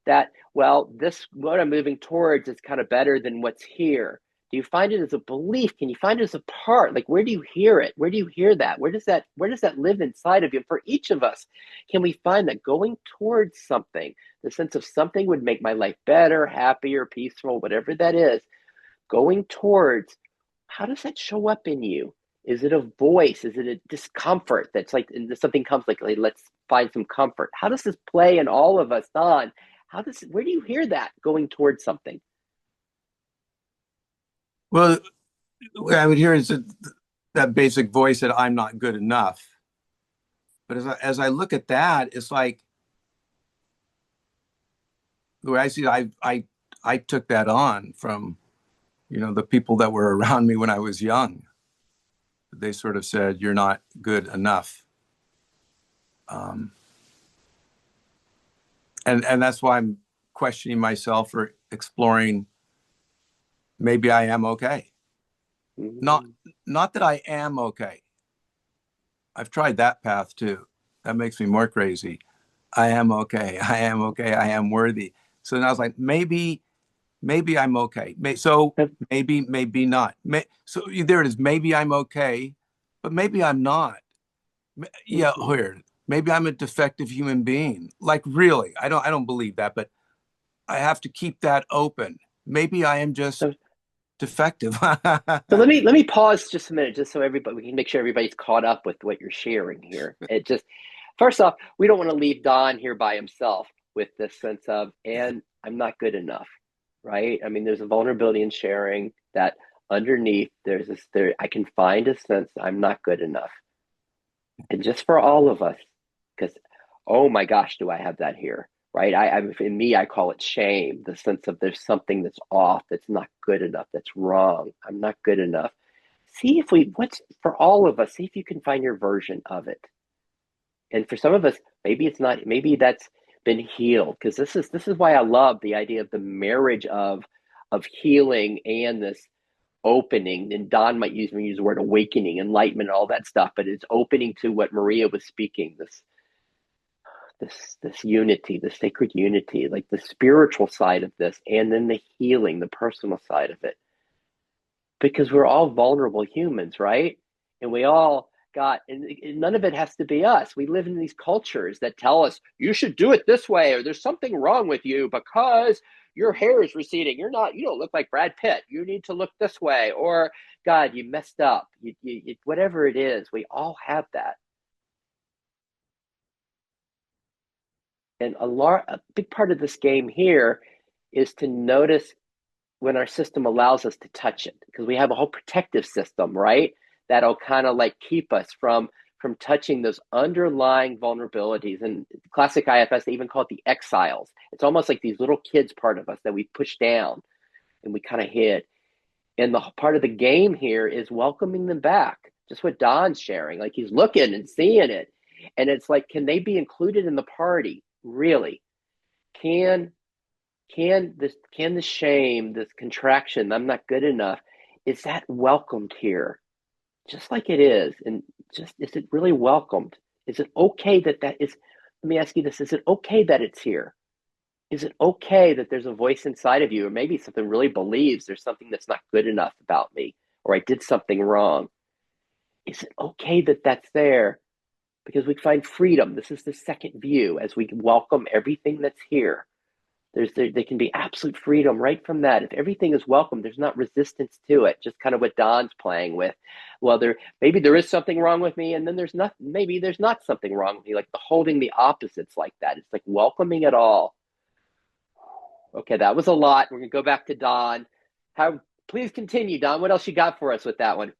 that, well, what I'm moving towards is kind of better than what's here? Do you find it as a belief? Can you find it as a part? Like, where do you hear it? Where do you hear that? Where does that live inside of you? For each of us, can we find that going towards something, the sense of something would make my life better, happier, peaceful, whatever that is, going towards, how does that show up in you? Is it a voice? Is it a discomfort that's like, and something comes like, let's find some comfort? How does this play in all of us, Don? Where do you hear that going towards something? Well, what I would hear is that basic voice that I'm not good enough. But as I look at that, it's like, the way I see it, I took that on from, the people that were around me when I was young. They sort of said, you're not good enough. And that's why I'm questioning myself or exploring, maybe I am okay. Not that I am okay. I've tried that path too. That makes me more crazy. I am okay. I am okay. I am worthy. So then I was like, maybe I'm okay. So maybe not. So there it is. Maybe I'm okay, but maybe I'm not. Yeah, weird. Maybe I'm a defective human being. Like, really, I don't believe that, but I have to keep that open. Maybe I am just defective. So let me pause just a minute, just so we can make sure everybody's caught up with what you're sharing here. First off, we don't want to leave Don here by himself. with this sense of, and I'm not good enough, right? I mean, there's a vulnerability in sharing that underneath there's this, I can find a sense I'm not good enough. And just for all of us, because, oh my gosh, do I have that here, right? In me, I call it shame, the sense of there's something that's off, that's not good enough, that's wrong. I'm not good enough. See if what's for all of us, see if you can find your version of it. And for some of us, maybe it's not, maybe that's been healed, because this is why I love the idea of the marriage of healing and this opening. And Don might use the word awakening, enlightenment, all that stuff, but it's opening to what Maria was speaking, this unity, the sacred unity, like the spiritual side of this, and then the healing, the personal side of it. Because we're all vulnerable humans, right? And we all got, and none of it has to be us. We live in these cultures that tell us you should do it this way, or there's something wrong with you because your hair is receding. You don't look like Brad Pitt. You need to look this way, or God, you messed up. Whatever it is, we all have that. And a big part of this game here is to notice when our system allows us to touch it, because we have a whole protective system, right? That'll kind of like keep us from touching those underlying vulnerabilities. And classic IFS, they even call it the exiles. It's almost like these little kids part of us that we push down and we kind of hid. And the part of the game here is welcoming them back. Just what Don's sharing, like he's looking and seeing it. And it's like, can they be included in the party? Really? Can the shame, this contraction, I'm not good enough, is that welcomed here? Just like it is. And just, is it really welcomed? Is it okay that is, let me ask you this, is it okay that it's here? Is it okay that there's a voice inside of you, or maybe something really believes there's something that's not good enough about me, or I did something wrong? Is it okay that that's there? Because we find freedom. This is the second view as we welcome everything that's here. There can be absolute freedom right from that. If everything is welcome, there's not resistance to it. Just kind of what Don's playing with. Well, maybe there is something wrong with me, and then maybe there's not something wrong with me. Like holding the opposites like that. It's like welcoming it all. Okay, that was a lot. We're gonna go back to Don. Please continue, Don. What else you got for us with that one?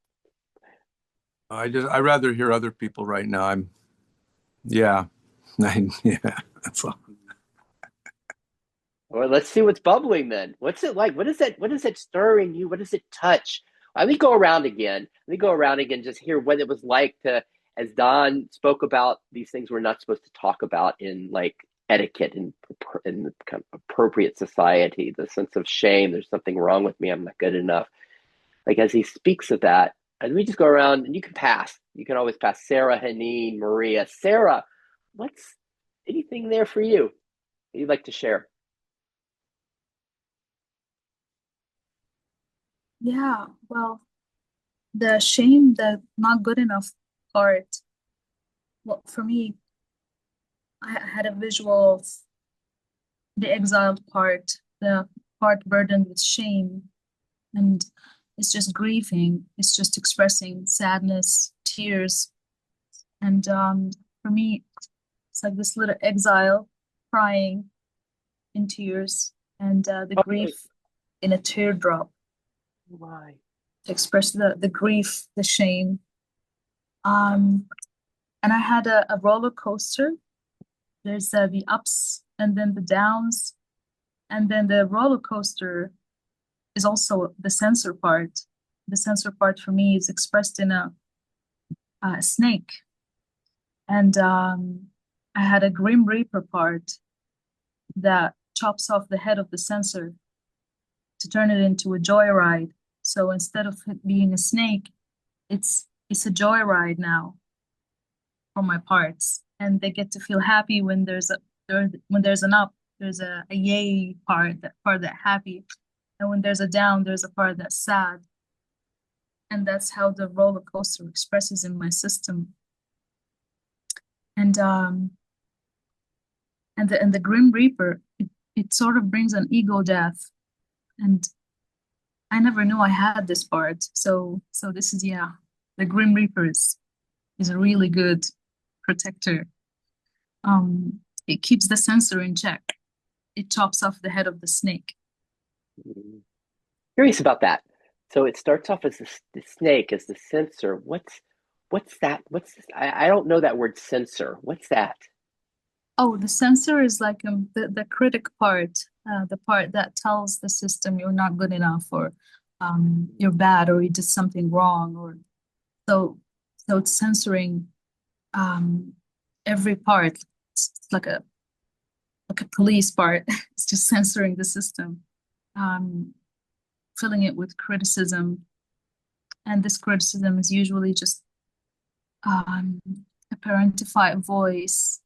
I'd rather hear other people right now. Yeah, that's all. Well, let's see what's bubbling then. What's it like? What is it stirring you? What does it touch? Let me go around again. Just hear what it was like to, as Don spoke about these things we're not supposed to talk about in like etiquette and in the kind of appropriate society, the sense of shame, there's something wrong with me, I'm not good enough. Like as he speaks of that, and we just go around, and you can always pass. Sarah, Haneen, Maria. Sarah, what's anything there for you that you'd like to share? Yeah, well, the shame, the not good enough part, well, for me, I had a visual of the exiled part, the part burdened with shame, and it's just grieving, it's just expressing sadness, tears. And for me, it's like this little exile crying in tears, and the grief in a teardrop. Why? To express the grief, the shame. And I had a roller coaster. There's the ups and then the downs, and then the roller coaster is also the sensor part. The sensor part for me is expressed in a snake, and I had a Grim Reaper part that chops off the head of the sensor to turn it into a joyride. So instead of it being a snake, it's a joyride now for my parts, and they get to feel happy when there's an up, there's a yay part, that happy, and when there's a down, there's a part that's sad, and that's how the roller coaster expresses in my system. And the Grim Reaper, it sort of brings an ego death, and I never knew I had this part. So this is, yeah, the Grim Reaper is a really good protector. it keeps the sensor in check. It chops off the head of the snake. Curious about that. So it starts off as the snake, as the sensor. What's that? What's this? I don't know that word sensor. What's that? Oh, the sensor is like the critic part, the part that tells the system you're not good enough, or you're bad, or you did something wrong, or so it's censoring every part. It's like a police part. It's just censoring the system, filling it with criticism, and this criticism is usually just a parentified voice,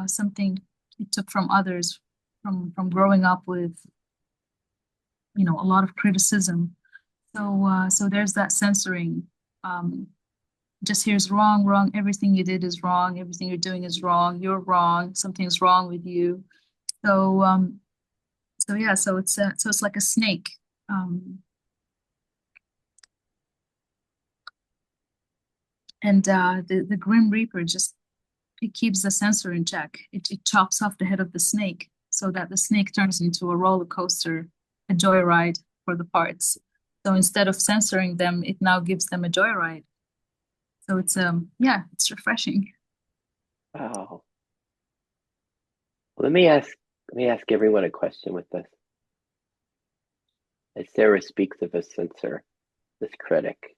something it took from others, from growing up with, a lot of criticism. So there's that censoring. Just here's wrong, wrong. Everything you did is wrong. Everything you're doing is wrong. You're wrong. Something's wrong with you. So yeah. So it's like a snake. And the Grim Reaper just, it keeps the sensor in check. It chops off the head of the snake so that the snake turns into a roller coaster, a joyride for the parts. So instead of censoring them, it now gives them a joyride. So it's it's refreshing. Oh. Well, let me ask everyone a question with this. As Sarah speaks of a censor, this critic,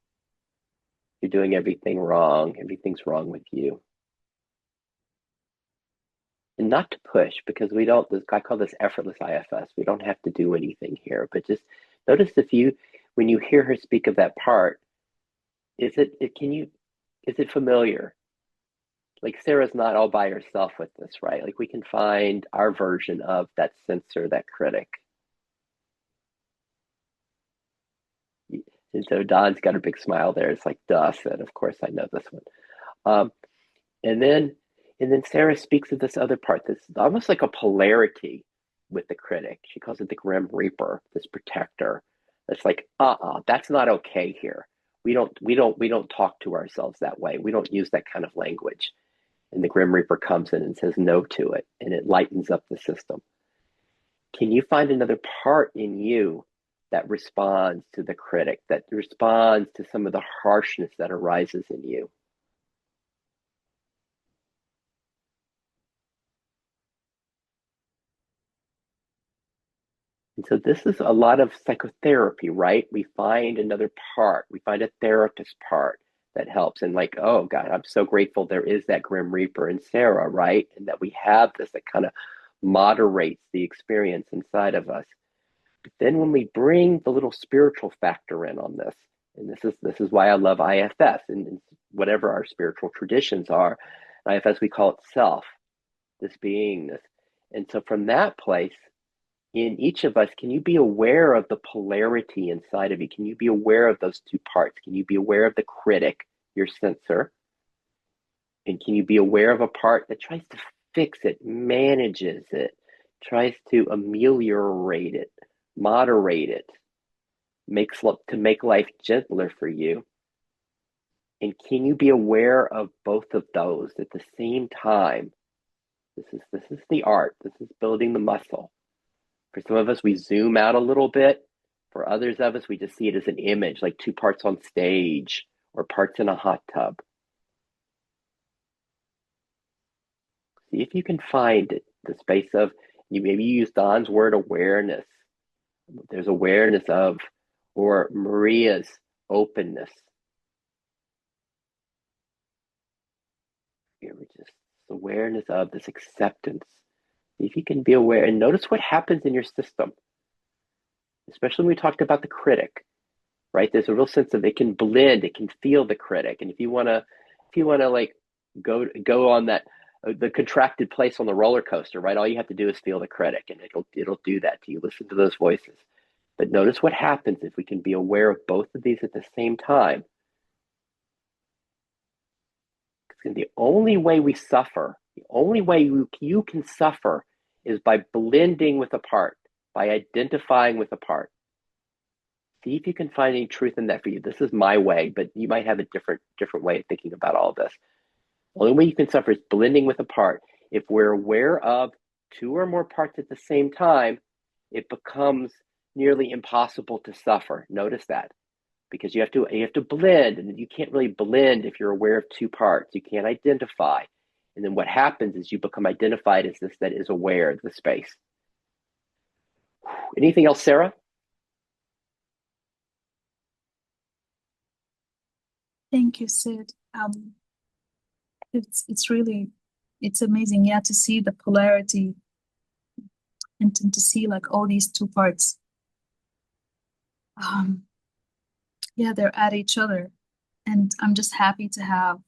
you're doing everything wrong. Everything's wrong with you. And not to push, because we don't, I call this effortless IFS. We don't have to do anything here, but just notice when you hear her speak of that part, is it familiar? Like Sarah's not all by herself with this, right? Like we can find our version of that censor, that critic. And so Don's got a big smile there. It's like, duh, said, of course I know this one. And then Sarah speaks of this other part, this almost like a polarity with the critic. She calls it the Grim Reaper, this protector. It's like, that's not okay here. We don't talk to ourselves that way. We don't use that kind of language. And the Grim Reaper comes in and says no to it, and it lightens up the system. Can you find another part in you that responds to the critic, that responds to some of the harshness that arises in you? And so this is a lot of psychotherapy, right? We find another part. We find a therapist part that helps. And like, oh God, I'm so grateful there is that Grim Reaper in Sarah, right? And that we have this that kind of moderates the experience inside of us. But then when we bring the little spiritual factor in on this, and this is why I love IFS and whatever our spiritual traditions are, IFS we call it self, this beingness. And so from that place, in each of us, can you be aware of the polarity inside of you? Can you be aware of those two parts? Can you be aware of the critic, your censor? And can you be aware of a part that tries to fix it, manages it, tries to ameliorate it, moderate it, to make life gentler for you? And can you be aware of both of those at the same time? This is the art. This is building the muscle. For some of us, we zoom out a little bit. For others of us, we just see it as an image, like two parts on stage or parts in a hot tub. See if you can find it, the space of, maybe you use Don's word, awareness. There's awareness of, or Maria's openness. Here we just awareness of this acceptance. If you can be aware and notice what happens in your system, especially when we talked about the critic, right? There's a real sense of it can blend, it can feel the critic. And if you want to like go on that, the contracted place on the roller coaster, right? All you have to do is feel the critic and it'll do that to you. Listen to those voices. But notice what happens if we can be aware of both of these at the same time. Because the only way we suffer, the only way you can suffer is by blending with a part, by identifying with a part. See if you can find any truth in that for you. This is my way, but you might have a different way of thinking about all this. The only way you can suffer is blending with a part. If we're aware of two or more parts at the same time, it becomes nearly impossible to suffer. Notice that, because you have to blend, and you can't really blend if you're aware of two parts. You can't identify. And then what happens is you become identified as this that is aware of the space. Anything else, Sarah? Thank you, Sid. It's really, it's amazing, yeah, to see the polarity and to see like all these two parts. Yeah, they're at each other, and I'm just happy to have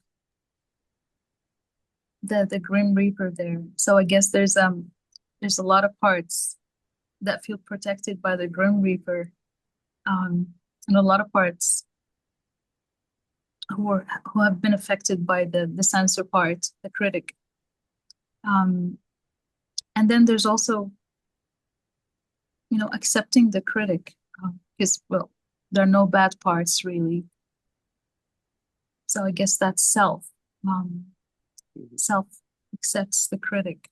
the Grim Reaper there. So I guess there's a lot of parts that feel protected by the Grim Reaper, and a lot of parts who have been affected by the censor part, the critic. And then there's also, you know, accepting the critic, because, well, there are no bad parts really. So I guess that's self. Self accepts the critic.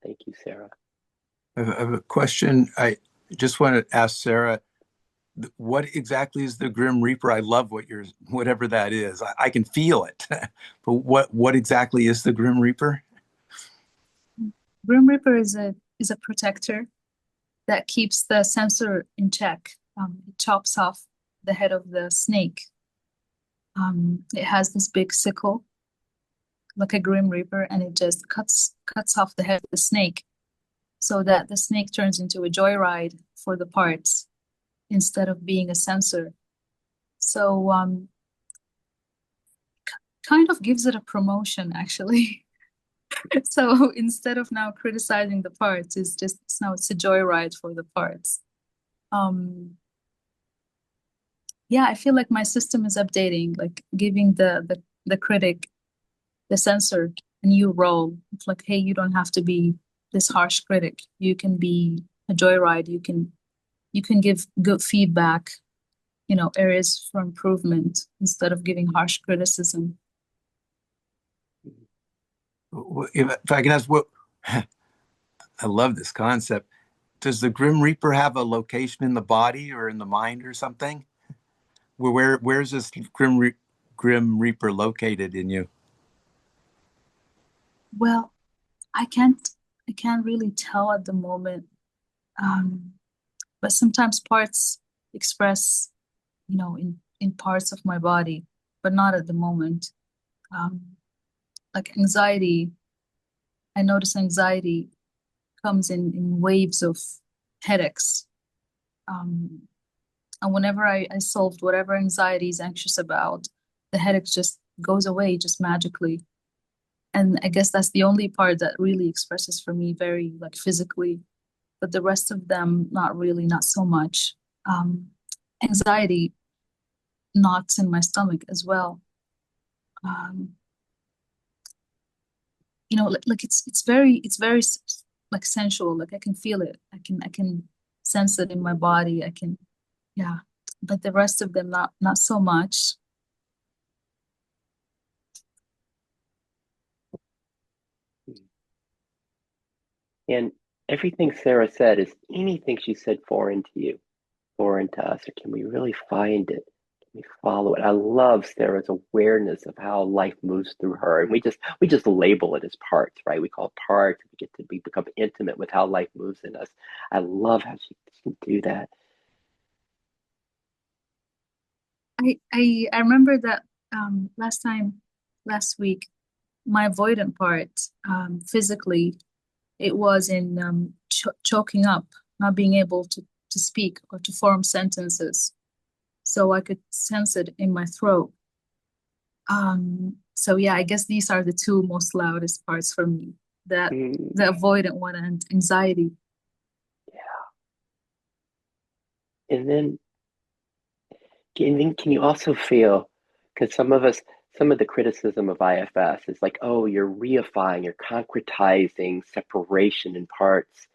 Thank you, Sarah. I have a question. I just want to ask Sarah, what exactly is the Grim Reaper? I love whatever that is. I can feel it, but what exactly is the Grim Reaper? Grim Reaper is a protector that keeps the censor in check. It chops off the head of the snake. It has this big sickle, like a Grim Reaper, and it just cuts off the head of the snake, so that the snake turns into a joyride for the parts instead of being a censor. So kind of gives it a promotion, actually. So instead of now criticizing the parts, it's a joyride for the parts. Yeah, I feel like my system is updating, like giving the critic, the censor, a new role. It's like, hey, you don't have to be this harsh critic. You can be a joyride. You can give good feedback, you know, areas for improvement instead of giving harsh criticism. If I can ask, I love this concept. Does the Grim Reaper have a location in the body or in the mind or something? Where's this Grim Reaper located in you? Well, I can't really tell at the moment. But sometimes parts express, you know, in parts of my body, but not at the moment. Like anxiety, I notice anxiety comes in waves of headaches. And whenever I solved whatever anxiety is anxious about, the headache just goes away just magically. And I guess that's the only part that really expresses for me very like physically, but the rest of them, not really, not so much. Anxiety knots in my stomach as well. You know, like it's very like sensual. Like I can feel it. I can sense it in my body. I can, yeah. But the rest of them, not so much. And everything Sarah said, is anything she said foreign to you, foreign to us, or can we really find it? Can we follow it? I love Sarah's awareness of how life moves through her, and we just label it as parts, right? We call it parts. We become intimate with how life moves in us. I love how she can do that. I remember that last week, my avoidant part, physically, it was in choking up, not being able to speak or to form sentences. So I could sense it in my throat. So yeah, I guess these are the two most loudest parts for me. The avoidant one and anxiety. Yeah. And then can you also feel, because some of the criticism of IFS is like, oh, you're reifying, you're concretizing separation in parts.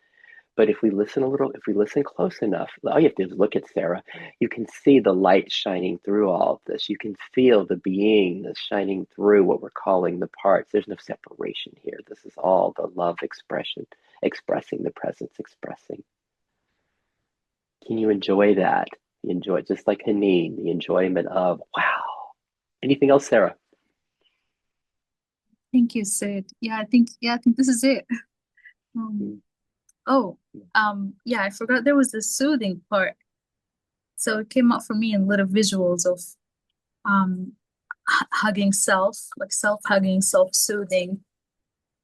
But if we listen a little, if we listen close enough, all you have to do is look at Sarah. You can see the light shining through all of this. You can feel the being that's shining through what we're calling the parts. There's no separation here. This is all the love expression, expressing the presence, expressing. Can you enjoy that? You enjoy it just like Haneen, the enjoyment of, wow. Anything else, Sarah? Thank you, Sid. I think this is it. Mm. Oh, yeah, I forgot there was the soothing part. So it came up for me in little visuals of hugging self, like self-hugging, self-soothing,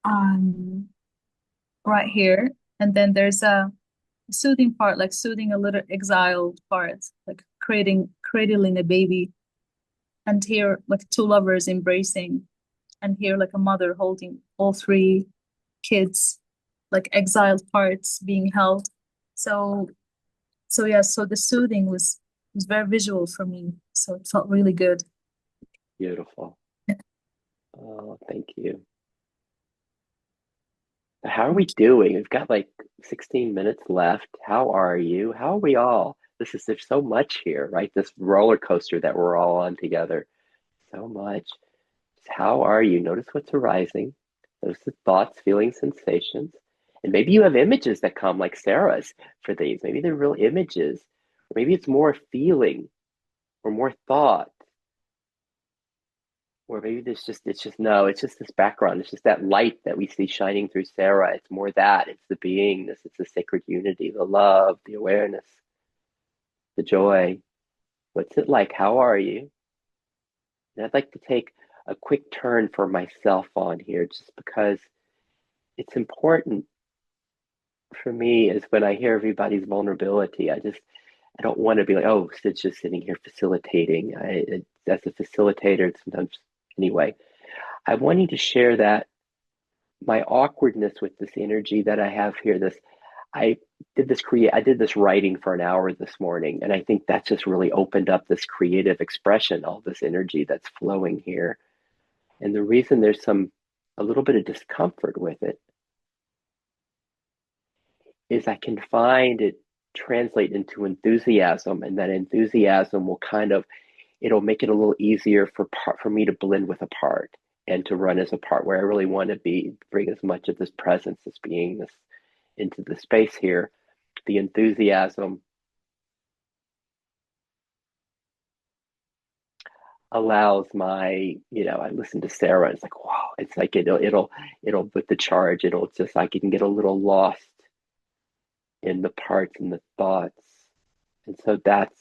right here. And then there's a soothing part, like soothing a little exiled part, like cradling a baby. And here, like two lovers embracing, and here, like a mother holding all three kids, like exiled parts being held. So, so the soothing was very visual for me. So it felt really good. Beautiful. Oh, thank you. How are we doing? We've got like 16 minutes left. How are you? How are we all? There's so much here, right? This roller coaster that we're all on together. So much. How are you? Notice what's arising. Notice the thoughts, feelings, sensations. And maybe you have images that come like Sarah's for these. Maybe they're real images. Or maybe it's more feeling or more thought. Or maybe it's just this background. It's just that light that we see shining through Sarah. It's more that. It's the beingness. It's the sacred unity, the love, the awareness, the joy. What's it like? How are you? And I'd like to take a quick turn for myself on here just because it's important for me is when I hear everybody's vulnerability. I don't want to be like, oh, Sid's just sitting here facilitating. As a facilitator, sometimes anyway, I'm wanting to share that my awkwardness with this energy that I have here. I I did this writing for an hour this morning, and I think that just really opened up this creative expression, all this energy that's flowing here. And the reason there's a little bit of discomfort with it is I can find it translate into enthusiasm, and that enthusiasm will it'll make it a little easier for me to blend with a part and to run as a part where I really want to bring as much of this presence, this beingness into the space here. The enthusiasm allows I listen to Sarah, it's like, wow, it's like it'll with the charge, it'll just like you can get a little lost in the parts and the thoughts. And so that's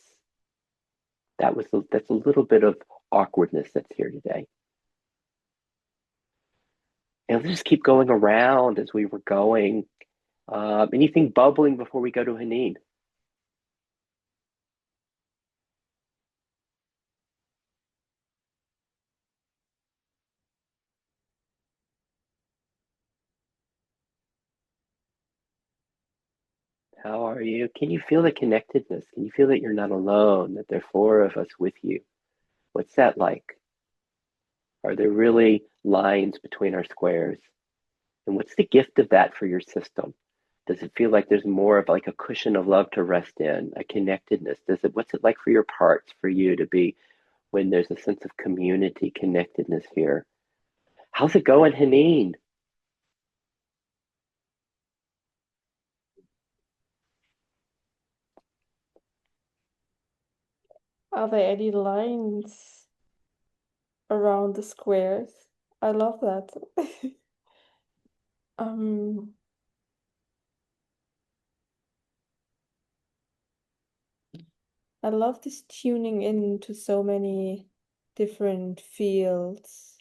a little bit of awkwardness that's here today. And let's just keep going around as we were going. Anything bubbling before we go to Haneen? How are you? Can you feel the connectedness? Can you feel that you're not alone, that there are four of us with you? What's that like? Are there really lines between our squares? And what's the gift of that for your system? Does it feel like there's more of like a cushion of love to rest in, a connectedness? What's it like for your parts, for you to be when there's a sense of community, connectedness here? How's it going, Haneen? Are there any lines around the squares? I love that. Um, I love this tuning in to so many different fields,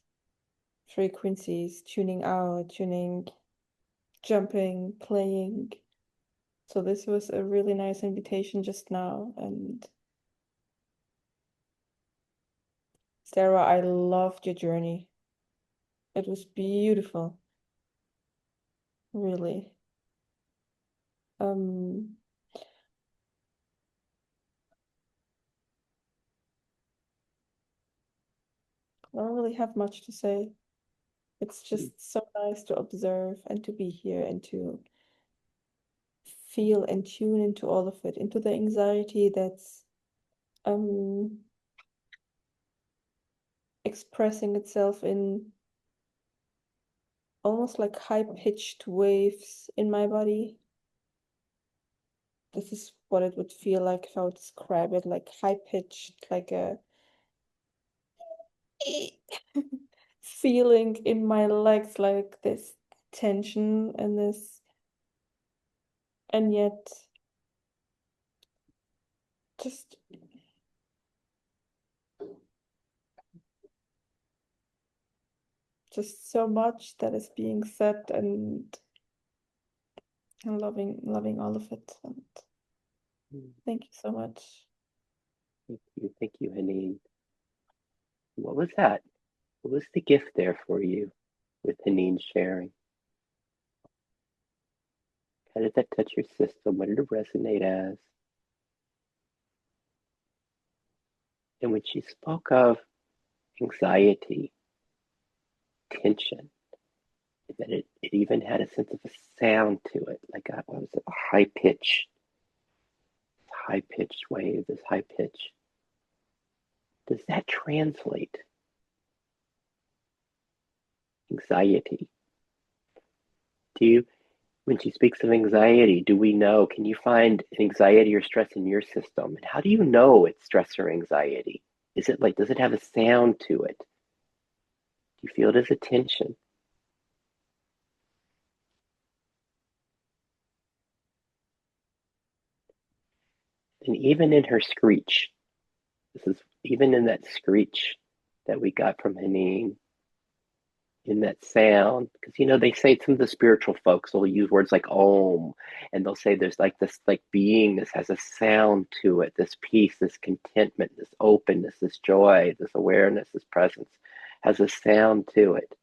frequencies, tuning out, jumping, playing. So this was a really nice invitation just now. And Sarah, I loved your journey. It was beautiful, really. Um, I don't really have much to say. It's just so nice to observe and to be here and to feel and tune into all of it, into the anxiety that's expressing itself in almost like high-pitched waves in my body. This is what it would feel like if I would describe it, like high-pitched, like a feeling in my legs, like this tension and this, and yet just so much that is being said, and loving all of it. And thank you so much. Thank you, Haneen. What was that? What was the gift there for you with Haneen sharing? How did that touch your system? What did it resonate as? And when she spoke of anxiety, tension, that it even had a sense of a sound to it, like a, what was it, a high pitched wave, this high pitch. Does that translate? Anxiety. Do you, when she speaks of anxiety, do we know, can you find anxiety or stress in your system? And how do you know it's stress or anxiety? Is it like, does it have a sound to it? Do you feel it as a tension? And even in her screech, this is even in that screech that we got from Haneen, in that sound, because they say some of the spiritual folks will use words like om, and they'll say there's like this like beingness has a sound to it, this peace, this contentment, this openness, this joy, this awareness, this presence has a sound to it.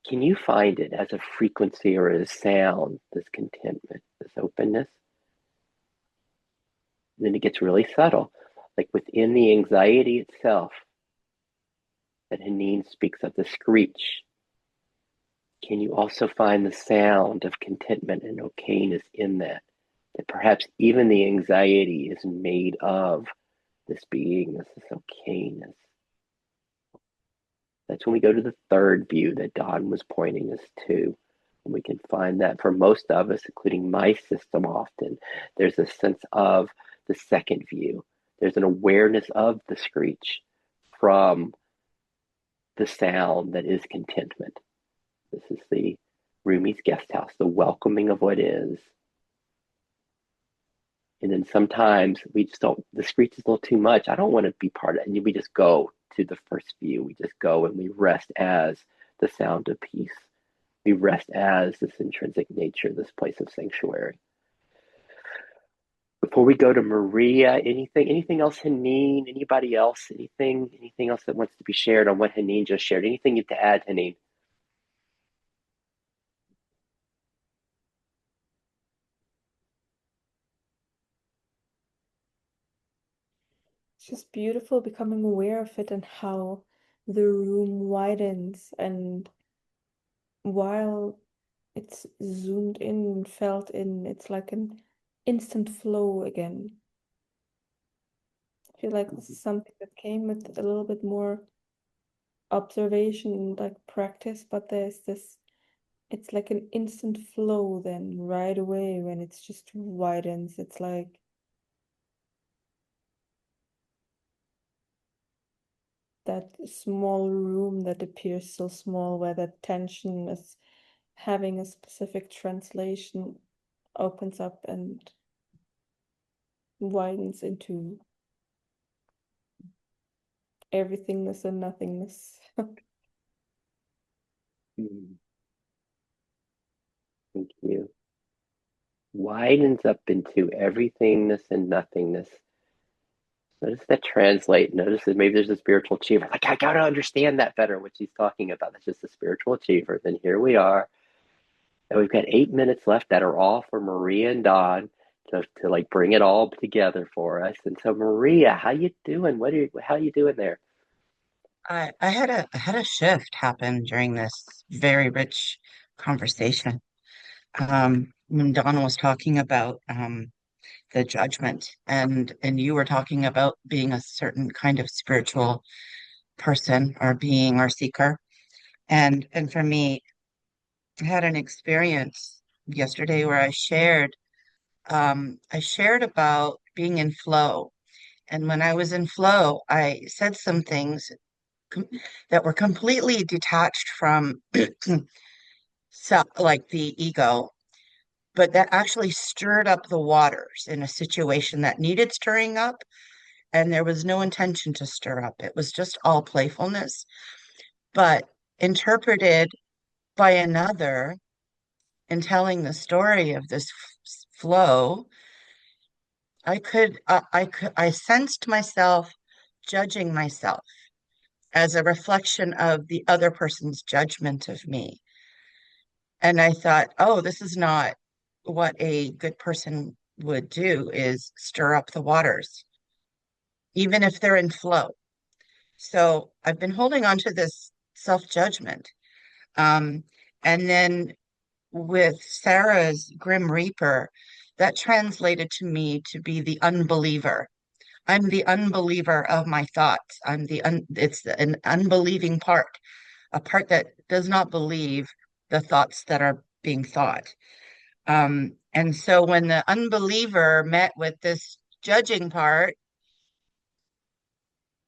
Can you find it as a frequency or as sound, this contentment, this openness? And then it gets really subtle, like within the anxiety itself that Haneen speaks of, the screech. Can you also find the sound of contentment and okayness in that? That perhaps even the anxiety is made of this beingness, this okayness. That's when we go to the third view that Don was pointing us to. And we can find that for most of us, including my system often, there's a sense of the second view. There's an awareness of the screech from the sound that is contentment. This is the Rumi's guest house, the welcoming of what is. And then sometimes we just don't, the screech is a little too much. I don't want to be part of it. And we just go to the first view. We just go and we rest as the sound of peace. We rest as this intrinsic nature, this place of sanctuary. Before we go to Maria, anything else, Haneen? Anybody else? Anything else that wants to be shared on what Haneen just shared? Anything you have to add, Haneen? It's just beautiful becoming aware of it and how the room widens, and while it's zoomed in and felt in, it's like an instant flow again. I feel like this is something that came with a little bit more observation, like practice, but there's this, it's like an instant flow then right away when it's just widens. It's like that small room that appears so small where that tension is having a specific translation opens up and widens into everythingness and nothingness. Thank you. Widens up into everythingness and nothingness. So does that translate? Notice that maybe there's a spiritual achiever. Like, I gotta understand that better, what she's talking about. That's just a spiritual achiever. Then here we are. And we've got 8 minutes left that are all for Maria and Don to like bring it all together for us. And so Maria, how you doing? How you doing there? I had a shift happen during this very rich conversation. when Donna was talking about the judgment, and you were talking about being a certain kind of spiritual person or being or seeker. And for me, I had an experience yesterday where I shared about being in flow. And when I was in flow, I said some things that were completely detached from like the ego, but that actually stirred up the waters in a situation that needed stirring up. And there was no intention to stir up. It was just all playfulness, but interpreted by another in telling the story of this flow, I sensed myself judging myself as a reflection of the other person's judgment of me. And I thought, oh, this is not what a good person would do, is stir up the waters, even if they're in flow. So I've been holding on to this self-judgment. Um, and then with Sarah's Grim Reaper, that translated to me to be the unbeliever. I'm the unbeliever of my thoughts. It's an unbelieving part, a part that does not believe the thoughts that are being thought. And so when the unbeliever met with this judging part,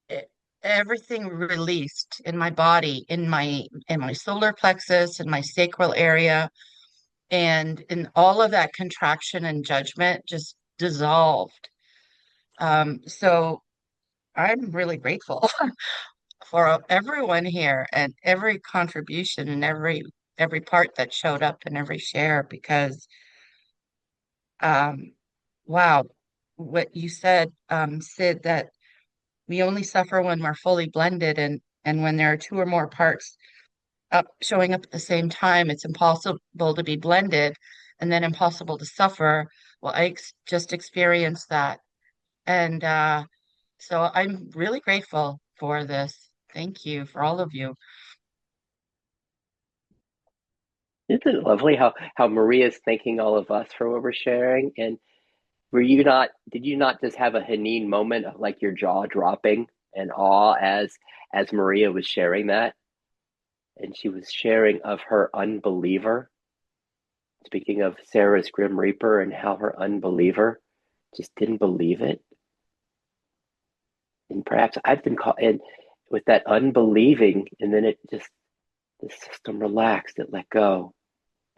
it, everything released in my body, in my solar plexus, in my sacral area, and in all of that contraction and judgment just dissolved. So I'm really grateful for everyone here and every contribution and every part that showed up in every share, because um wow, what you said, Sid, that we only suffer when we're fully blended, and when there are two or more parts showing up at the same time, it's impossible to be blended and then impossible to suffer. Well, just experienced that. And so I'm really grateful for this. Thank you for all of you. Isn't it lovely how Maria's thanking all of us for what we're sharing? And did you not just have a Haneen moment of like your jaw dropping and awe as Maria was sharing that? And she was sharing of her unbeliever, speaking of Sarah's Grim Reaper and how her unbeliever just didn't believe it. And perhaps I've been caught in with that unbelieving, and then the system relaxed, it let go.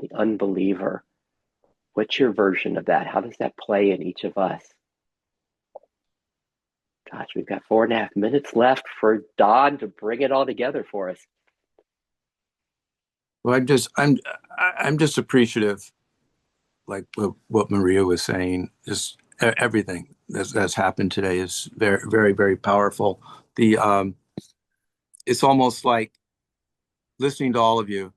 The unbeliever. What's your version of that? How does that play in each of us? Gosh, we've got 4.5 minutes left for Don to bring it all together for us. Well, I'm just appreciative, like what Maria was saying. Just everything that's happened today is very, very, very powerful. It's almost like listening to all of you,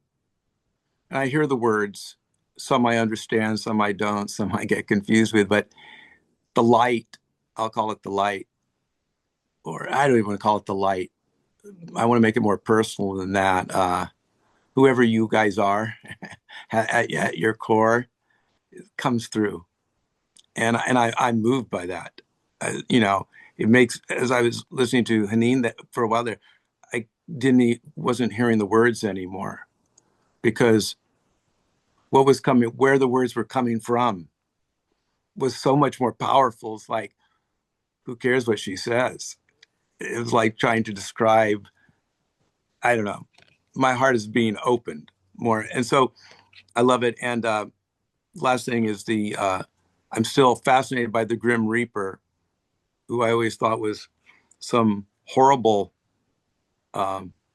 and I hear the words. Some I understand, some I don't, some I get confused with. But the light, I'll call it the light, or I don't even want to call it the light. I want to make it more personal than that. Whoever you guys are at your core comes through, and I'm moved by that. It makes, as I was listening to Haneen that for a while there, I wasn't hearing the words anymore, because what was coming, where the words were coming from, was so much more powerful. It's like, who cares what she says? It was like trying to describe, I don't know. My heart is being opened more, and so I love it. And last thing is I'm still fascinated by the Grim Reaper, who I always thought was some horrible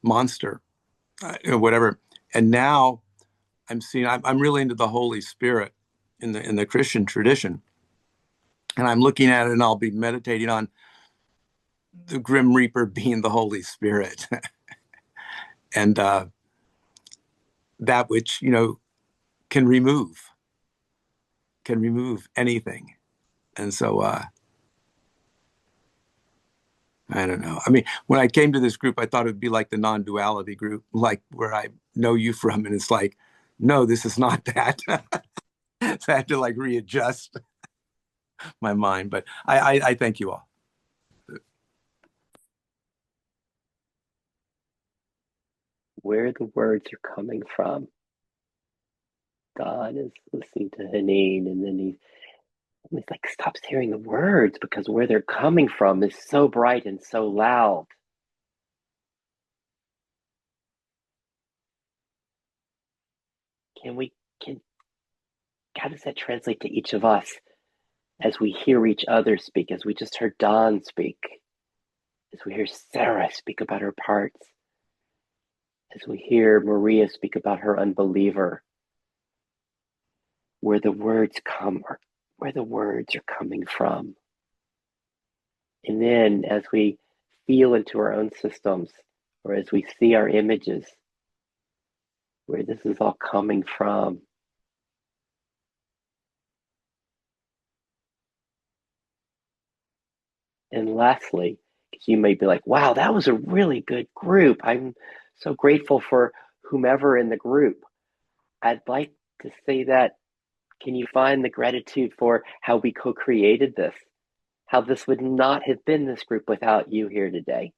monster, whatever. And now I'm really into the Holy Spirit in the Christian tradition, and I'm looking at it, and I'll be meditating on the Grim Reaper being the Holy Spirit, and that which can remove anything. And so I don't know. I mean, when I came to this group, I thought it would be like the non-duality group, like where I know you from, and it's like, no, this is not that. So I had to like readjust my mind. But I thank you all. Where the words are coming from. Don is listening to Haneen, and then he's like stops hearing the words because where they're coming from is so bright and so loud. Can how does that translate to each of us as we hear each other speak, as we just heard Don speak, as we hear Sarah speak about her parts, as we hear Maria speak about her unbeliever, where the words are coming from. And then as we feel into our own systems, or as we see our images, where this is all coming from. And lastly, you may be like, wow, that was a really good group. I'm so grateful for whomever in the group. I'd like to say that, can you find the gratitude for how we co-created this? How this would not have been this group without you here today.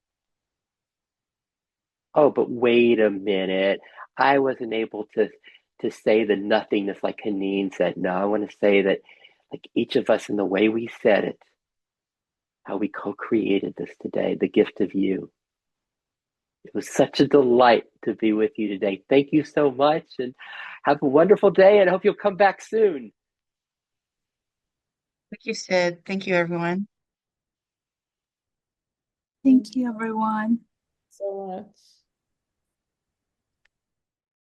Oh, but wait a minute. I wasn't able to say the nothingness like Haneen said. No, I want to say that like each of us in the way we said it, how we co-created this today, the gift of you. It was such a delight to be with you today. Thank you so much and have a wonderful day, and I hope you'll come back soon. Like you said, thank you, everyone. Thank you, everyone. So much.